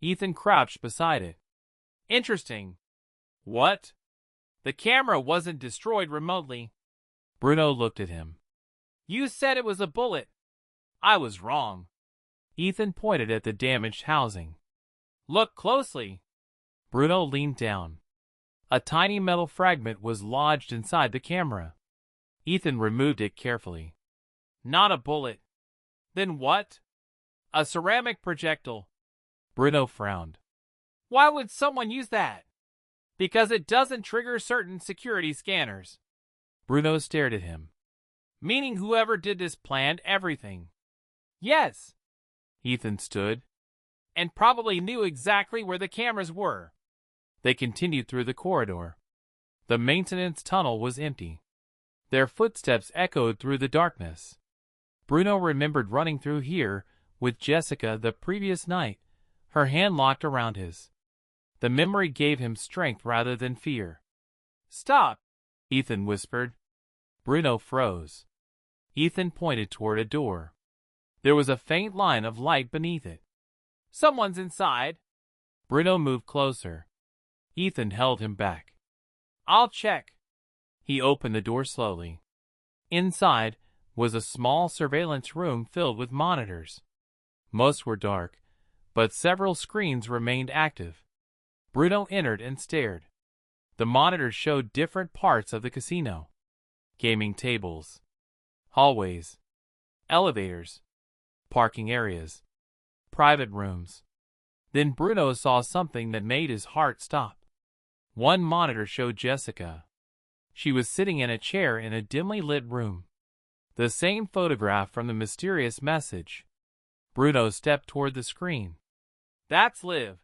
Ethan crouched beside it. "Interesting." "What?" "The camera wasn't destroyed remotely." Bruno looked at him. "You said it was a bullet." "I was wrong." Ethan pointed at the damaged housing. "Look closely." Bruno leaned down. A tiny metal fragment was lodged inside the camera. Ethan removed it carefully. "Not a bullet." "Then what?" "A ceramic projectile." Bruno frowned. "Why would someone use that?" "Because it doesn't trigger certain security scanners." Bruno stared at him. "Meaning whoever did this planned everything." "Yes." Ethan stood. "And probably knew exactly where the cameras were." They continued through the corridor. The maintenance tunnel was empty. Their footsteps echoed through the darkness. Bruno remembered running through here with Jessica the previous night, her hand locked around his. The memory gave him strength rather than fear. "Stop," Ethan whispered. Bruno froze. Ethan pointed toward a door. There was a faint line of light beneath it. "Someone's inside." Bruno moved closer. Ethan held him back. "I'll check." He opened the door slowly. Inside was a small surveillance room filled with monitors. Most were dark, but several screens remained active. Bruno entered and stared. The monitors showed different parts of the casino. Gaming tables, hallways, elevators, parking areas, private rooms. Then Bruno saw something that made his heart stop. One monitor showed Jessica. She was sitting in a chair in a dimly lit room. The same photograph from the mysterious message. Bruno stepped toward the screen. "That's Liv."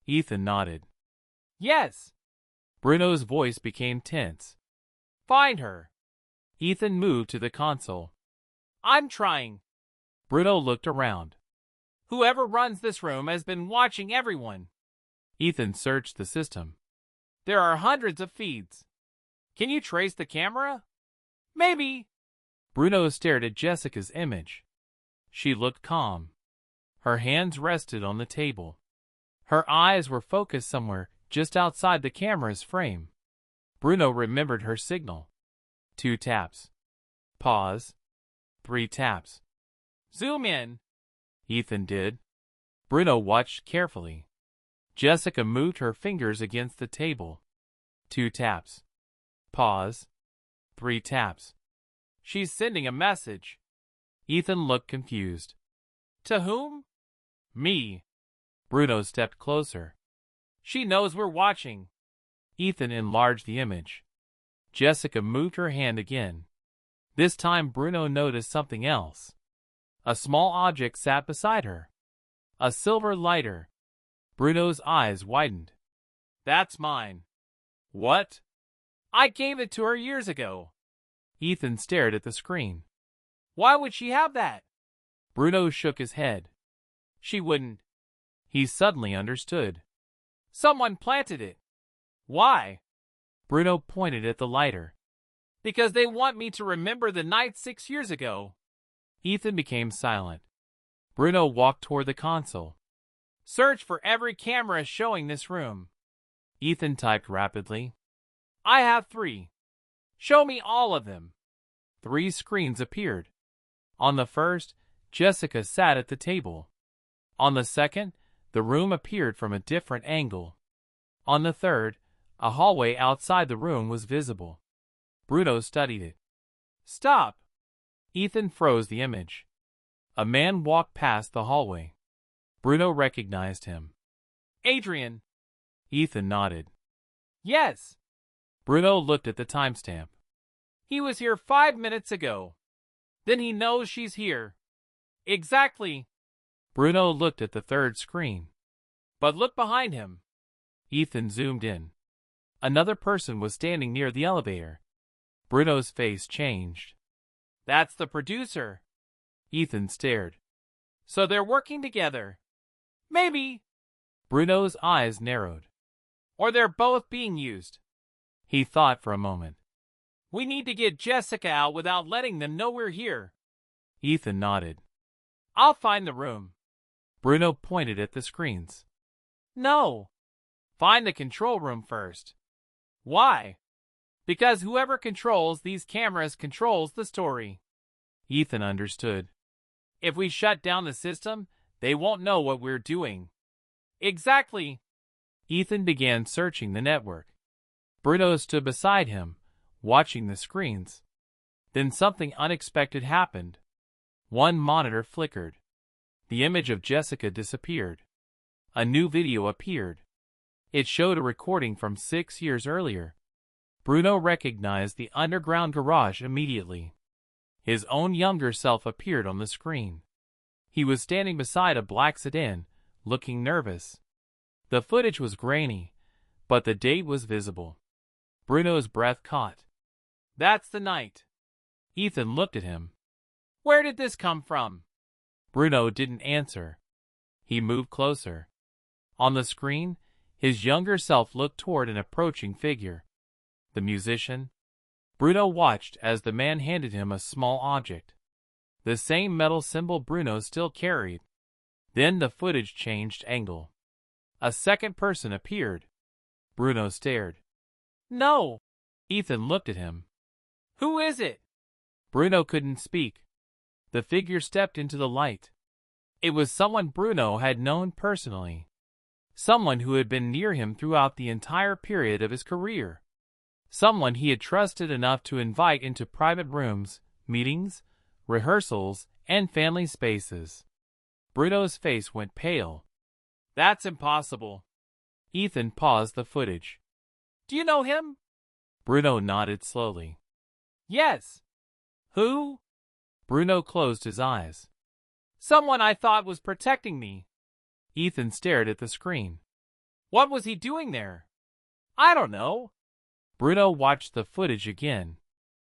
Ethan nodded. "Yes." Bruno's voice became tense. "Find her." Ethan moved to the console. "I'm trying." Bruno looked around. "Whoever runs this room has been watching everyone." Ethan searched the system. "There are hundreds of feeds." "Can you trace the camera?" "Maybe." Bruno stared at Jessica's image. She looked calm. Her hands rested on the table. Her eyes were focused somewhere just outside the camera's frame. Bruno remembered her signal. 2 taps. Pause. 3 taps. Zoom in. Ethan did. Bruno watched carefully. Jessica moved her fingers against the table. 2 taps. Pause. 3 taps. She's sending a message. Ethan looked confused. To whom? Me. Bruno stepped closer. She knows we're watching. Ethan enlarged the image. Jessica moved her hand again. This time Bruno noticed something else. A small object sat beside her. A silver lighter. Bruno's eyes widened. That's mine. What? I gave it to her years ago. Ethan stared at the screen. Why would she have that? Bruno shook his head. She wouldn't. He suddenly understood. Someone planted it. Why? Bruno pointed at the lighter. Because they want me to remember the night 6 years ago. Ethan became silent. Bruno walked toward the console. Search for every camera showing this room. Ethan typed rapidly. I have 3. Show me all of them. 3 screens appeared. On the first, Jessica sat at the table. On the second, the room appeared from a different angle. On the third, a hallway outside the room was visible. Bruno studied it. Stop! Ethan froze the image. A man walked past the hallway. Bruno recognized him. Adrian. Ethan nodded. Yes. Bruno looked at the timestamp. He was here 5 minutes ago. Then he knows she's here. Exactly. Bruno looked at the third screen. But look behind him. Ethan zoomed in. Another person was standing near the elevator. Bruno's face changed. That's the producer. Ethan stared. So they're working together. Maybe. Bruno's eyes narrowed. Or they're both being used. He thought for a moment. We need to get Jessica out without letting them know we're here. Ethan nodded. I'll find the room. Bruno pointed at the screens. No. Find the control room first. Why? Because whoever controls these cameras controls the story. Ethan understood. If we shut down the system, they won't know what we're doing. Exactly. Ethan began searching the network. Bruno stood beside him, watching the screens. Then something unexpected happened. One monitor flickered. The image of Jessica disappeared. A new video appeared. It showed a recording from 6 years earlier. Bruno recognized the underground garage immediately. His own younger self appeared on the screen. He was standing beside a black sedan, looking nervous. The footage was grainy, but the date was visible. Bruno's breath caught. That's the night. Ethan looked at him. Where did this come from? Bruno didn't answer. He moved closer. On the screen, his younger self looked toward an approaching figure. The musician? Bruno watched as the man handed him a small object. The same metal symbol Bruno still carried. Then the footage changed angle. A second person appeared. Bruno stared. No. Ethan looked at him. Who is it? Bruno couldn't speak. The figure stepped into the light. It was someone Bruno had known personally. Someone who had been near him throughout the entire period of his career. Someone he had trusted enough to invite into private rooms, meetings, rehearsals, and family spaces. Bruno's face went pale. That's impossible. Ethan paused the footage. Do you know him? Bruno nodded slowly. Yes. Who? Bruno closed his eyes. Someone I thought was protecting me. Ethan stared at the screen. What was he doing there? I don't know. Bruno watched the footage again.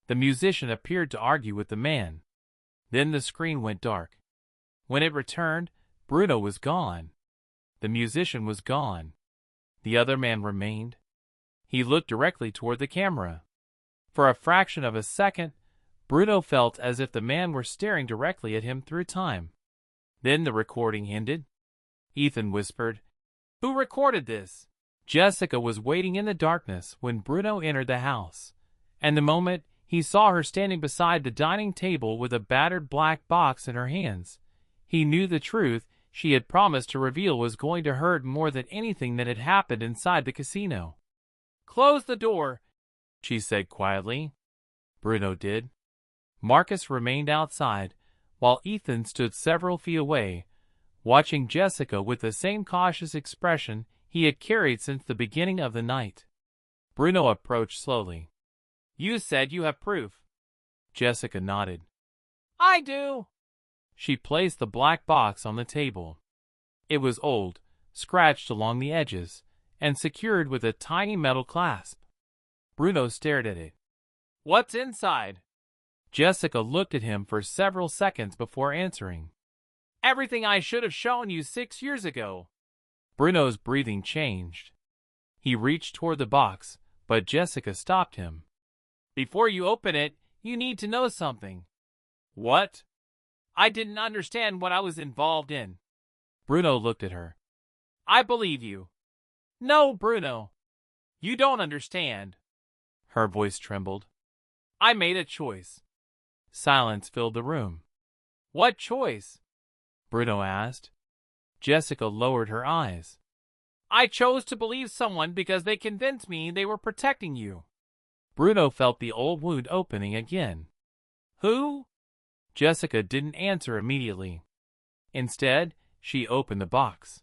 The musician appeared to argue with the man. Then the screen went dark. When it returned, Bruno was gone. The musician was gone. The other man remained. He looked directly toward the camera. For a fraction of a second, Bruno felt as if the man were staring directly at him through time. Then the recording ended. Ethan whispered, "Who recorded this?" Jessica was waiting in the darkness when Bruno entered the house, and the moment he saw her standing beside the dining table with a battered black box in her hands, he knew the truth she had promised to reveal was going to hurt more than anything that had happened inside the casino. "Close the door," she said quietly. Bruno did. Marcus remained outside, while Ethan stood several feet away, watching Jessica with the same cautious expression he had carried since the beginning of the night. Bruno approached slowly. "You said you have proof." Jessica nodded. "I do." She placed the black box on the table. It was old, scratched along the edges, and secured with a tiny metal clasp. Bruno stared at it. "What's inside?" Jessica looked at him for several seconds before answering. "Everything I should have shown you 6 years ago." Bruno's breathing changed. He reached toward the box, but Jessica stopped him. "Before you open it, you need to know something." "What?" "I didn't understand what I was involved in." Bruno looked at her. "I believe you." "No, Bruno. You don't understand." Her voice trembled. "I made a choice." Silence filled the room. "What choice?" Bruno asked. Jessica lowered her eyes. "I chose to believe someone because they convinced me they were protecting you." Bruno felt the old wound opening again. "Who?" Jessica didn't answer immediately. Instead, she opened the box.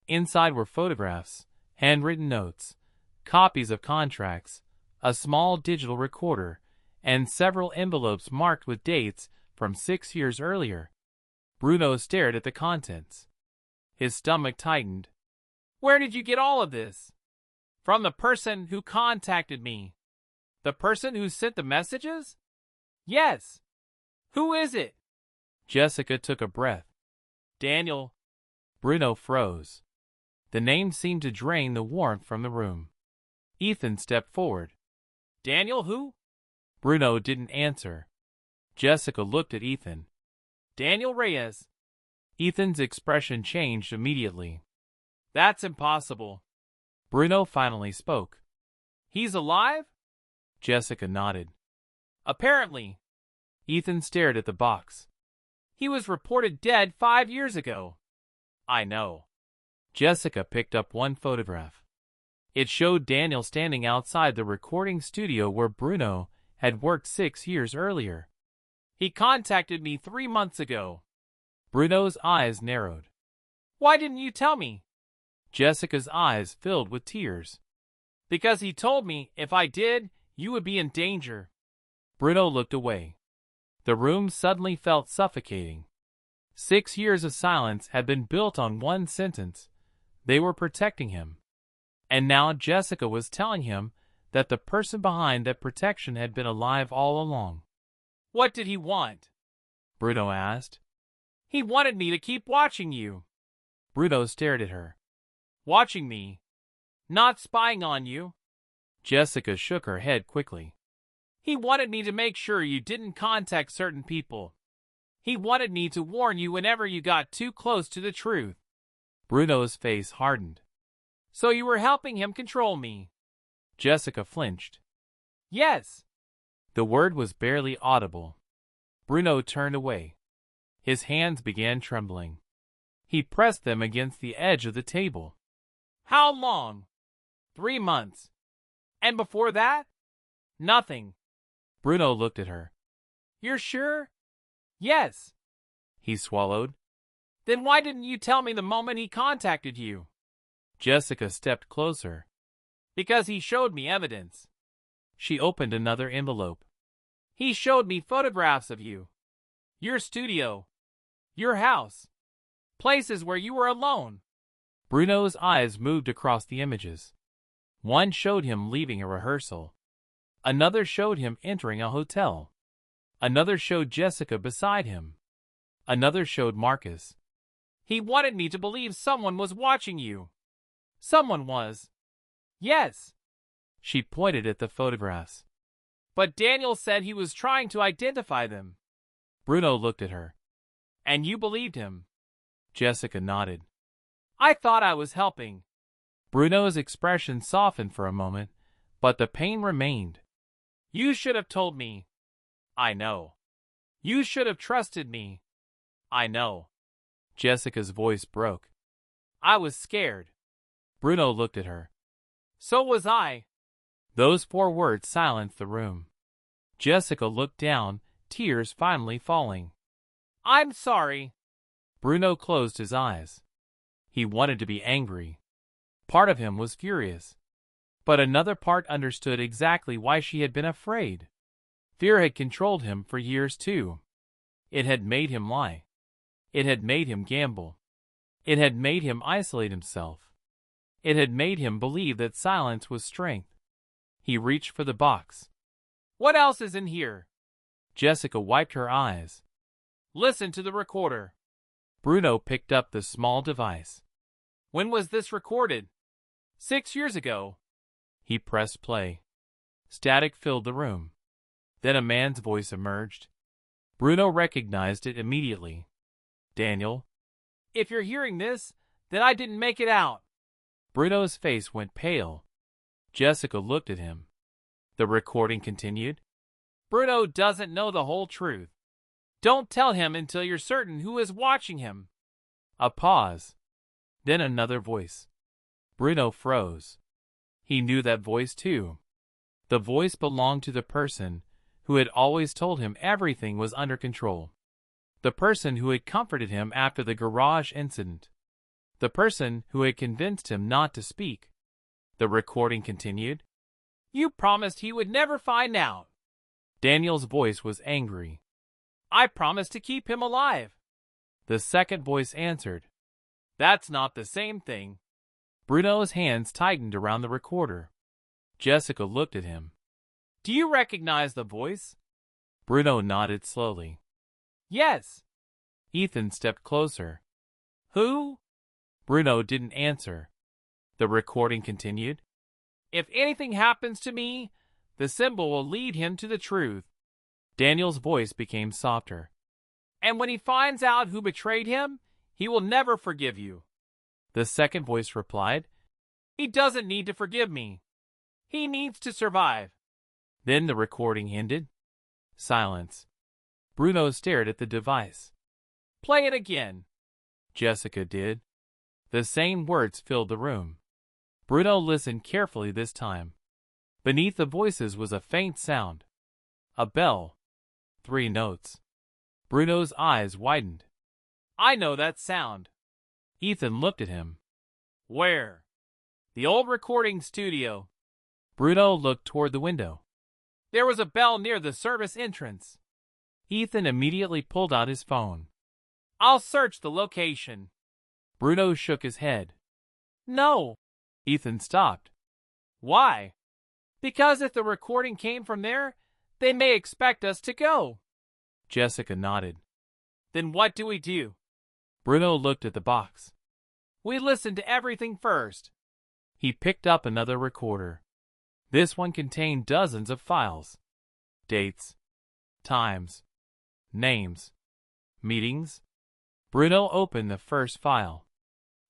Inside were photographs, handwritten notes, copies of contracts, a small digital recorder, and several envelopes marked with dates from 6 years earlier. Bruno stared at the contents. His stomach tightened. "Where did you get all of this?" "From the person who contacted me." "The person who sent the messages?" "Yes." "Who is it?" Jessica took a breath. "Daniel." Bruno froze. The name seemed to drain the warmth from the room. Ethan stepped forward. "Daniel who?" Bruno didn't answer. Jessica looked at Ethan. "Daniel Reyes." Ethan's expression changed immediately. "That's impossible." Bruno finally spoke. "He's alive?" Jessica nodded. "Apparently." Ethan stared at the box. "He was reported dead 5 years ago." "I know." Jessica picked up one photograph. It showed Daniel standing outside the recording studio where Bruno had worked 6 years earlier. "He contacted me 3 months ago." Bruno's eyes narrowed. "Why didn't you tell me?" Jessica's eyes filled with tears. "Because he told me if I did, you would be in danger." Bruno looked away. The room suddenly felt suffocating. 6 years of silence had been built on one sentence. They were protecting him. And now Jessica was telling him that the person behind that protection had been alive all along. "What did he want?" Bruno asked. "He wanted me to keep watching you." Bruno stared at her. "Watching me? Not spying on you?" Jessica shook her head quickly. "He wanted me to make sure you didn't contact certain people. He wanted me to warn you whenever you got too close to the truth." Bruno's face hardened. "So you were helping him control me?" Jessica flinched. "Yes." The word was barely audible. Bruno turned away. His hands began trembling. He pressed them against the edge of the table. "How long?" 3 months. "And before that?" "Nothing." Bruno looked at her. "You're sure?" "Yes." He swallowed. "Then why didn't you tell me the moment he contacted you?" Jessica stepped closer. "Because he showed me evidence." She opened another envelope. "He showed me photographs of you. Your studio. Your house. Places where you were alone." Bruno's eyes moved across the images. One showed him leaving a rehearsal. Another showed him entering a hotel. Another showed Jessica beside him. Another showed Marcus. "He wanted me to believe someone was watching you." "Someone was." "Yes." She pointed at the photographs. But Daniel said he was trying to identify them. Bruno looked at her. And you believed him? Jessica nodded. I thought I was helping. Bruno's expression softened for a moment, but the pain remained. You should have told me. I know. You should have trusted me. I know. Jessica's voice broke. I was scared. Bruno looked at her. So was I. Those 4 words silenced the room. Jessica looked down, tears finally falling. I'm sorry. Bruno closed his eyes. He wanted to be angry. Part of him was furious. But another part understood exactly why she had been afraid. Fear had controlled him for years too. It had made him lie. It had made him gamble. It had made him isolate himself. It had made him believe that silence was strength. He reached for the box. What else is in here? Jessica wiped her eyes. Listen to the recorder. Bruno picked up the small device. When was this recorded? 6 years ago. He pressed play. Static filled the room. Then a man's voice emerged. Bruno recognized it immediately. Daniel. If you're hearing this, then I didn't make it out. Bruno's face went pale. Jessica looked at him. The recording continued. Bruno doesn't know the whole truth. Don't tell him until you're certain who is watching him. A pause. Then another voice. Bruno froze. He knew that voice too. The voice belonged to the person who had always told him everything was under control. The person who had comforted him after the garage incident. The person who had convinced him not to speak. The recording continued. You promised he would never find out. Daniel's voice was angry. I promised to keep him alive. The second voice answered. That's not the same thing. Bruno's hands tightened around the recorder. Jessica looked at him. Do you recognize the voice? Bruno nodded slowly. Yes. Ethan stepped closer. Who? Bruno didn't answer. The recording continued. If anything happens to me, the symbol will lead him to the truth. Daniel's voice became softer. And when he finds out who betrayed him, he will never forgive you. The second voice replied. He doesn't need to forgive me. He needs to survive. Then the recording ended. Silence. Bruno stared at the device. Play it again. Jessica did. The same words filled the room. Bruno listened carefully this time. Beneath the voices was a faint sound. A bell. 3 notes. Bruno's eyes widened. I know that sound. Ethan looked at him. Where? The old recording studio. Bruno looked toward the window. There was a bell near the service entrance. Ethan immediately pulled out his phone. I'll search the location. Bruno shook his head. No. Ethan stopped. Why? Because if the recording came from there, they may expect us to go. Jessica nodded. Then what do we do? Bruno looked at the box. We listened to everything first. He picked up another recorder. This one contained dozens of files. Dates. Times. Names. Meetings. Bruno opened the first file.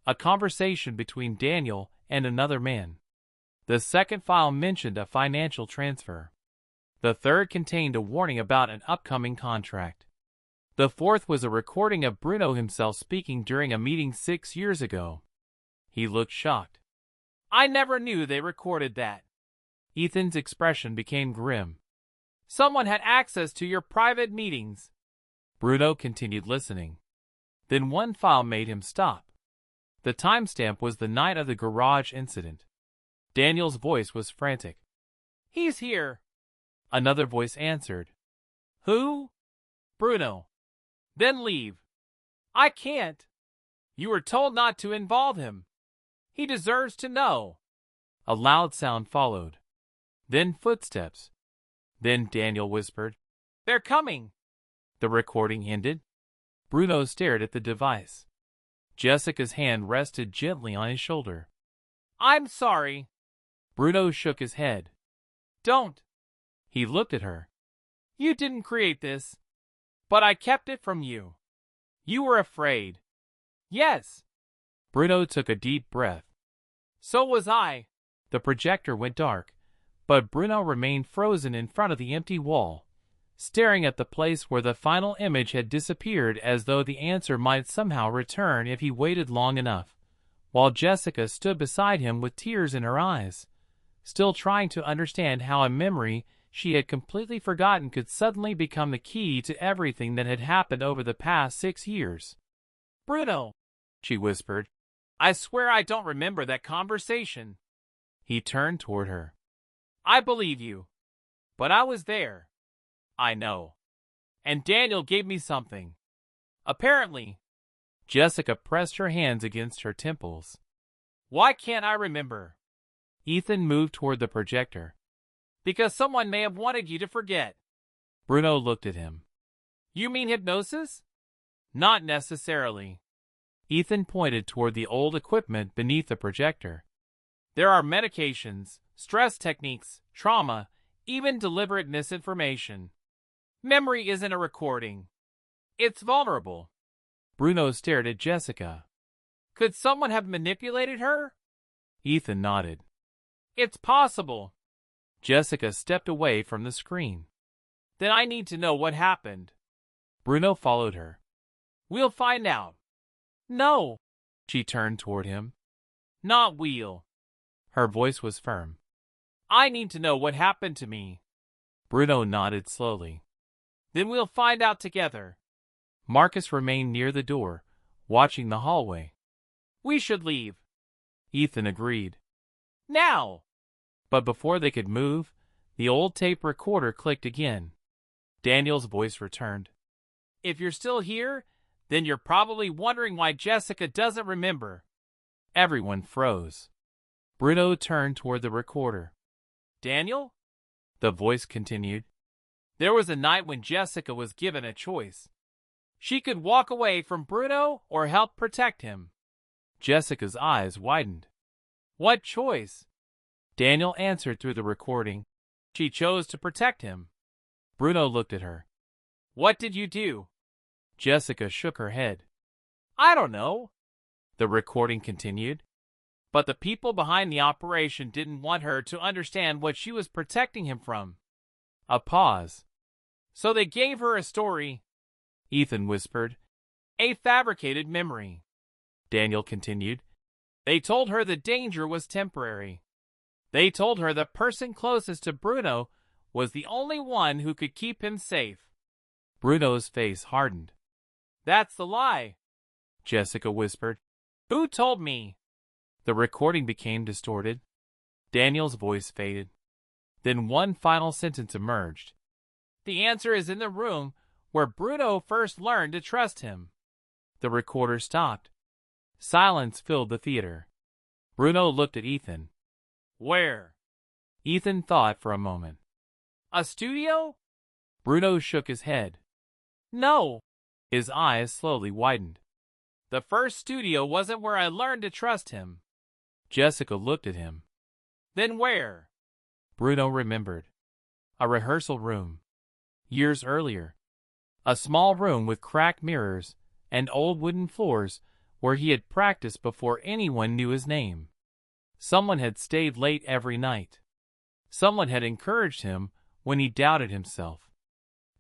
A conversation between Daniel and another man. The second file mentioned a financial transfer. The third contained a warning about an upcoming contract. The fourth was a recording of Bruno himself speaking during a meeting 6 years ago. He looked shocked. I never knew they recorded that. Ethan's expression became grim. Someone had access to your private meetings. Bruno continued listening. Then one file made him stop. The timestamp was the night of the garage incident. Daniel's voice was frantic. He's here. Another voice answered. Who? Bruno. Then leave. I can't. You were told not to involve him. He deserves to know. A loud sound followed. Then footsteps. Then Daniel whispered, They're coming. The recording ended. Bruno stared at the device. Jessica's hand rested gently on his shoulder. I'm sorry. Bruno shook his head. Don't. He looked at her. You didn't create this, but I kept it from you. You were afraid. Yes. Bruno took a deep breath. So was I. The projector went dark, but Bruno remained frozen in front of the empty wall, staring at the place where the final image had disappeared as though the answer might somehow return if he waited long enough, while Jessica stood beside him with tears in her eyes, still trying to understand how a memory she had completely forgotten could suddenly become the key to everything that had happened over the past 6 years. Bruno, she whispered, I swear I don't remember that conversation. He turned toward her. I believe you. But I was there. I know. And Daniel gave me something. Apparently. Jessica pressed her hands against her temples. Why can't I remember? Ethan moved toward the projector. Because someone may have wanted you to forget. Bruno looked at him. You mean hypnosis? Not necessarily. Ethan pointed toward the old equipment beneath the projector. There are medications, stress techniques, trauma, even deliberate misinformation. Memory isn't a recording. It's vulnerable. Bruno stared at Jessica. Could someone have manipulated her? Ethan nodded. It's possible. Jessica stepped away from the screen. Then I need to know what happened. Bruno followed her. We'll find out. No. She turned toward him. Not we'll. Her voice was firm. I need to know what happened to me. Bruno nodded slowly. Then we'll find out together. Marcus remained near the door, watching the hallway. We should leave. Ethan agreed. Now! But before they could move, the old tape recorder clicked again. Daniel's voice returned. If you're still here, then you're probably wondering why Jessica doesn't remember. Everyone froze. Bruno turned toward the recorder. Daniel? The voice continued. There was a night when Jessica was given a choice. She could walk away from Bruno or help protect him. Jessica's eyes widened. What choice? Daniel answered through the recording. She chose to protect him. Bruno looked at her. What did you do? Jessica shook her head. I don't know. The recording continued. But the people behind the operation didn't want her to understand what she was protecting him from. A pause. So they gave her a story, Ethan whispered. A fabricated memory. Daniel continued. They told her the danger was temporary. They told her the person closest to Bruno was the only one who could keep him safe. Bruno's face hardened. That's the lie, Jessica whispered. Who told me? The recording became distorted. Daniel's voice faded. Then one final sentence emerged. The answer is in the room where Bruno first learned to trust him. The recorder stopped. Silence filled the theater. Bruno looked at Ethan. Where? Ethan thought for a moment. A studio? Bruno shook his head. No. His eyes slowly widened. The first studio wasn't where I learned to trust him. Jessica looked at him. Then where? Bruno remembered. A rehearsal room. Years earlier. A small room with cracked mirrors and old wooden floors where he had practiced before anyone knew his name. Someone had stayed late every night. Someone had encouraged him when he doubted himself.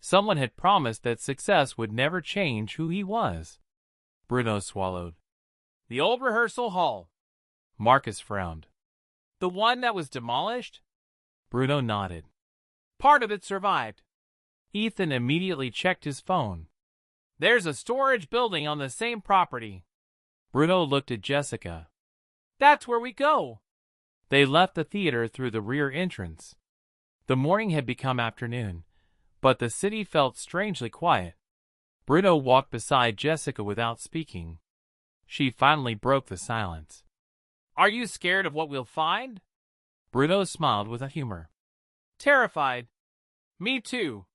Someone had promised that success would never change who he was. Bruno swallowed. The old rehearsal hall. Marcus frowned. The one that was demolished? Bruno nodded. Part of it survived. Ethan immediately checked his phone. There's a storage building on the same property. Bruno looked at Jessica. That's where we go. They left the theater through the rear entrance. The morning had become afternoon, but the city felt strangely quiet. Bruno walked beside Jessica without speaking. She finally broke the silence. Are you scared of what we'll find? Bruno smiled with humor. Terrified. Me too.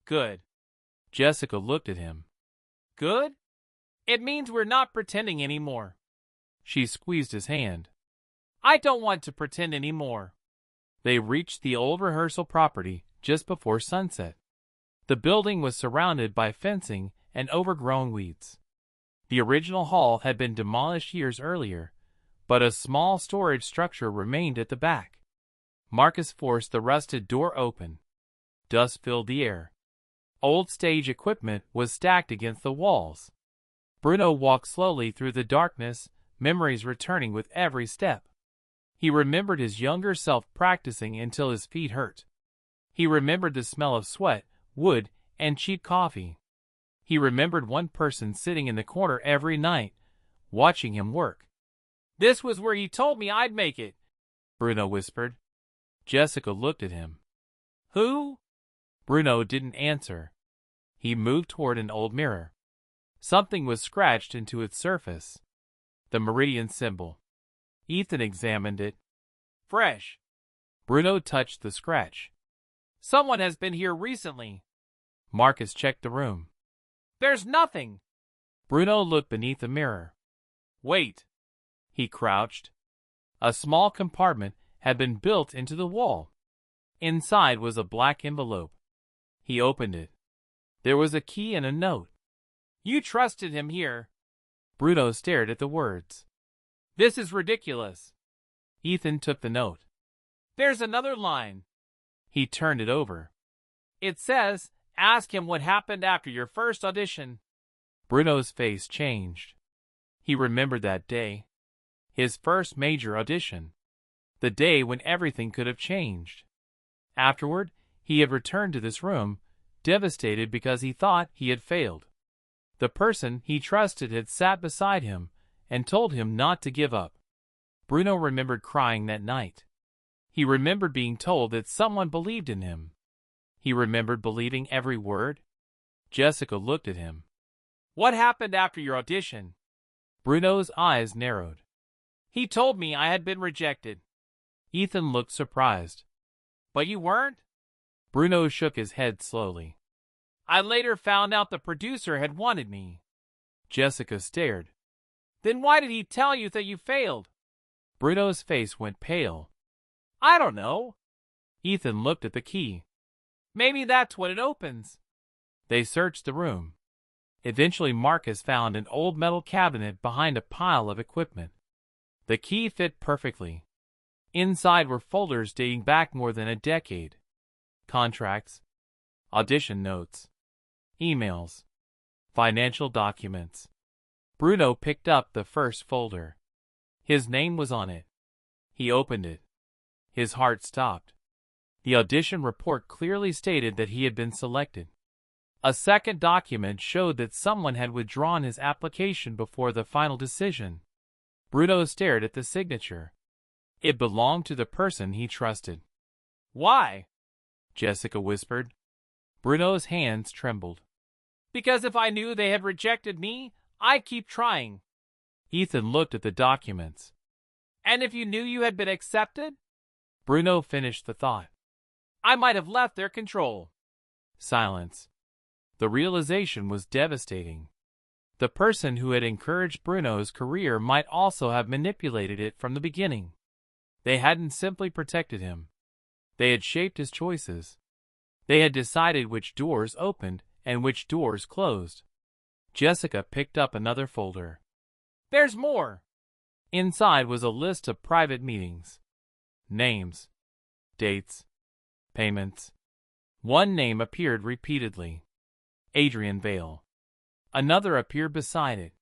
Good. Jessica looked at him. Good? It means we're not pretending anymore. She squeezed his hand. I don't want to pretend anymore. They reached the old rehearsal property, just before sunset. The building was surrounded by fencing and overgrown weeds. The original hall had been demolished years earlier, but a small storage structure remained at the back. Marcus forced the rusted door open. Dust filled the air. Old stage equipment was stacked against the walls. Bruno walked slowly through the darkness, memories returning with every step. He remembered his younger self practicing until his feet hurt. He remembered the smell of sweat, wood, and cheap coffee. He remembered one person sitting in the corner every night, watching him work. "This was where you told me I'd make it," Bruno whispered. Jessica looked at him. "Who?" Bruno didn't answer. He moved toward an old mirror. Something was scratched into its surface. The meridian symbol. Ethan examined it. "Fresh." Bruno touched the scratch. "Someone has been here recently." Marcus checked the room. "There's nothing." Bruno looked beneath the mirror. "Wait." He crouched. A small compartment had been built into the wall. Inside was a black envelope. He opened it. There was a key and a note. "You trusted him here." Bruno stared at the words. "This is ridiculous." Ethan took the note. "There's another line." He turned it over. "It says, ask him what happened after your first audition." Bruno's face changed. He remembered that day. His first major audition. The day when everything could have changed. Afterward, he had returned to this room, devastated because he thought he had failed. The person he trusted had sat beside him and told him not to give up. Bruno remembered crying that night. He remembered being told that someone believed in him. He remembered believing every word. Jessica looked at him. "What happened after your audition?" Bruno's eyes narrowed. "He told me I had been rejected." Ethan looked surprised. "But you weren't?" Bruno shook his head slowly. "I later found out the producer had wanted me." Jessica stared. "Then why did he tell you that you failed?" Bruno's face went pale. "I don't know." Ethan looked at the key. "Maybe that's what it opens." They searched the room. Eventually Marcus found an old metal cabinet behind a pile of equipment. The key fit perfectly. Inside were folders dating back more than a decade. Contracts, audition notes, emails, financial documents. Bruno picked up the first folder. His name was on it. He opened it. His heart stopped. The audition report clearly stated that he had been selected. A second document showed that someone had withdrawn his application before the final decision. Bruno stared at the signature. It belonged to the person he trusted. "Why?" Jessica whispered. Bruno's hands trembled. "Because if I knew they had rejected me, I'd keep trying." Ethan looked at the documents. "And if you knew you had been accepted?" Bruno finished the thought. "I might have left their control." Silence. The realization was devastating. The person who had encouraged Bruno's career might also have manipulated it from the beginning. They hadn't simply protected him. They had shaped his choices. They had decided which doors opened and which doors closed. Jessica picked up another folder. "There's more." Inside was a list of private meetings. Names. Dates. Payments. One name appeared repeatedly. Adrian Vale. Another appeared beside it.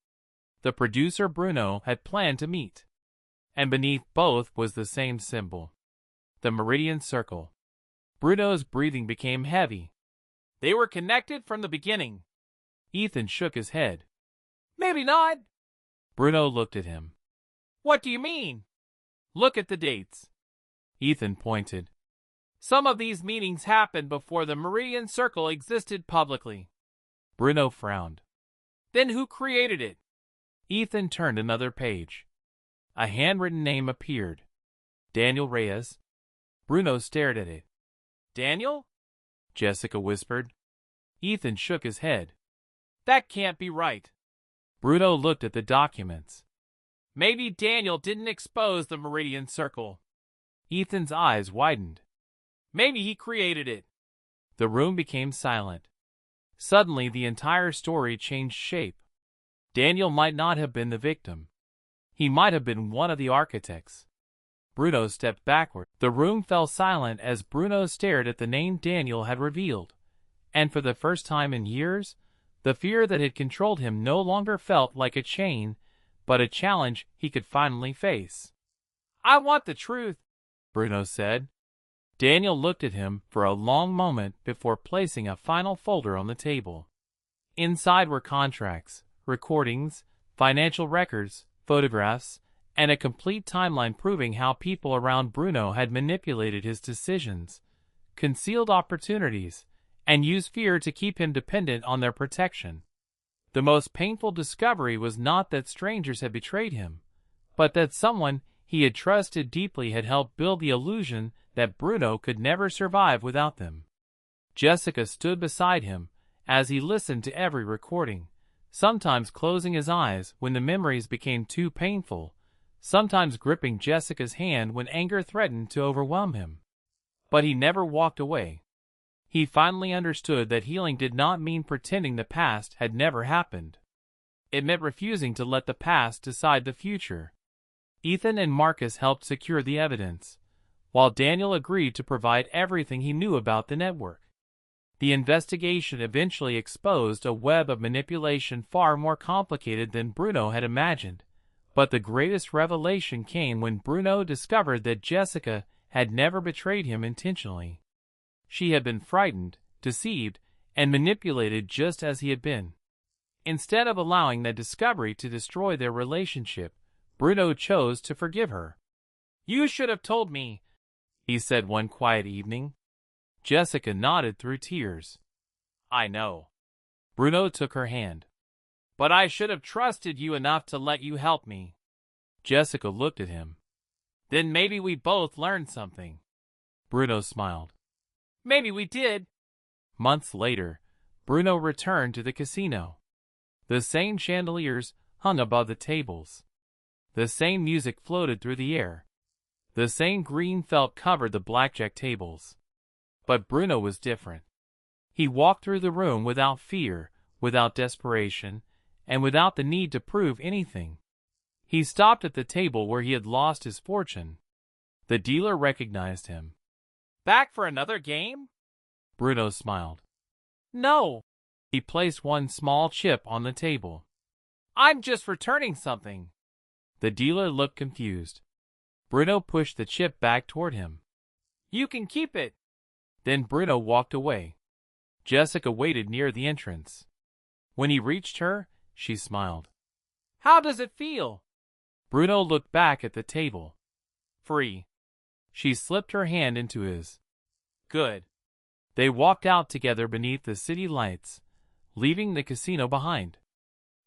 The producer Bruno had planned to meet. And beneath both was the same symbol. The meridian circle. Bruno's breathing became heavy. They were connected from the beginning. Ethan shook his head. "Maybe not." Bruno looked at him. "What do you mean?" "Look at the dates." Ethan pointed. "Some of these meetings happened before the meridian circle existed publicly." Bruno frowned. "Then who created it?" Ethan turned another page. A handwritten name appeared. Daniel Reyes. Bruno stared at it. "Daniel?" Jessica whispered. Ethan shook his head. "That can't be right." Bruno looked at the documents. "Maybe Daniel didn't expose the meridian circle." Ethan's eyes widened. "Maybe he created it." The room became silent. Suddenly, the entire story changed shape. Daniel might not have been the victim. He might have been one of the architects. Bruno stepped backward. The room fell silent as Bruno stared at the name Daniel had revealed. And for the first time in years, the fear that had controlled him no longer felt like a chain, but a challenge he could finally face. "I want the truth," Bruno said. Daniel looked at him for a long moment before placing a final folder on the table. Inside were contracts, recordings, financial records, photographs, and a complete timeline proving how people around Bruno had manipulated his decisions, concealed opportunities, and used fear to keep him dependent on their protection. The most painful discovery was not that strangers had betrayed him, but that someone he had trusted deeply had helped build the illusion that Bruno could never survive without them. Jessica stood beside him as he listened to every recording, sometimes closing his eyes when the memories became too painful, sometimes gripping Jessica's hand when anger threatened to overwhelm him. But he never walked away. He finally understood that healing did not mean pretending the past had never happened. It meant refusing to let the past decide the future. Ethan and Marcus helped secure the evidence, while Daniel agreed to provide everything he knew about the network. The investigation eventually exposed a web of manipulation far more complicated than Bruno had imagined, but the greatest revelation came when Bruno discovered that Jessica had never betrayed him intentionally. She had been frightened, deceived, and manipulated just as he had been. Instead of allowing that discovery to destroy their relationship, Bruno chose to forgive her. "You should have told me," he said one quiet evening. Jessica nodded through tears. "I know." Bruno took her hand. "But I should have trusted you enough to let you help me." Jessica looked at him. "Then maybe we both learned something." Bruno smiled. "Maybe we did." Months later, Bruno returned to the casino. The same chandeliers hung above the tables. The same music floated through the air. The same green felt covered the blackjack tables. But Bruno was different. He walked through the room without fear, without desperation, and without the need to prove anything. He stopped at the table where he had lost his fortune. The dealer recognized him. "Back for another game?" Bruno smiled. "No." He placed one small chip on the table. "I'm just returning something." The dealer looked confused. Bruno pushed the chip back toward him. "You can keep it." Then Bruno walked away. Jessica waited near the entrance. When he reached her, she smiled. "How does it feel?" Bruno looked back at the table. "Free." She slipped her hand into his. "Good." They walked out together beneath the city lights, leaving the casino behind.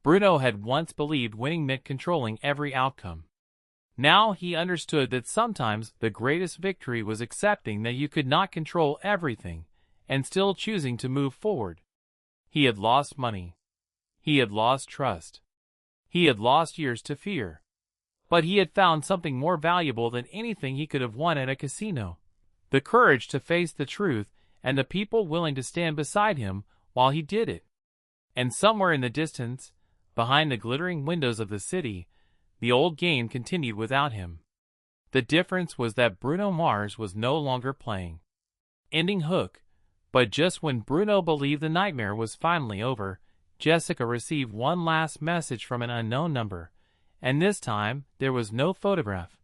Bruno had once believed winning meant controlling every outcome. Now he understood that sometimes the greatest victory was accepting that you could not control everything and still choosing to move forward. He had lost money. He had lost trust. He had lost years to fear. But he had found something more valuable than anything he could have won at a casino: the courage to face the truth and the people willing to stand beside him while he did it. And somewhere in the distance, behind the glittering windows of the city, the old game continued without him. The difference was that Bruno Mars was no longer playing. Ending hook. But just when Bruno believed the nightmare was finally over, Jessica received one last message from an unknown number, and this time there was no photograph,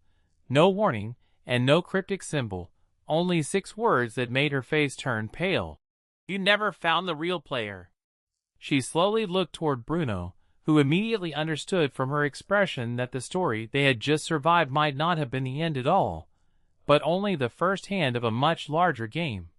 no warning, and no cryptic symbol, only 6 words that made her face turn pale. "You never found the real player." She slowly looked toward Bruno, who immediately understood from her expression that the story they had just survived might not have been the end at all, but only the first hand of a much larger game. :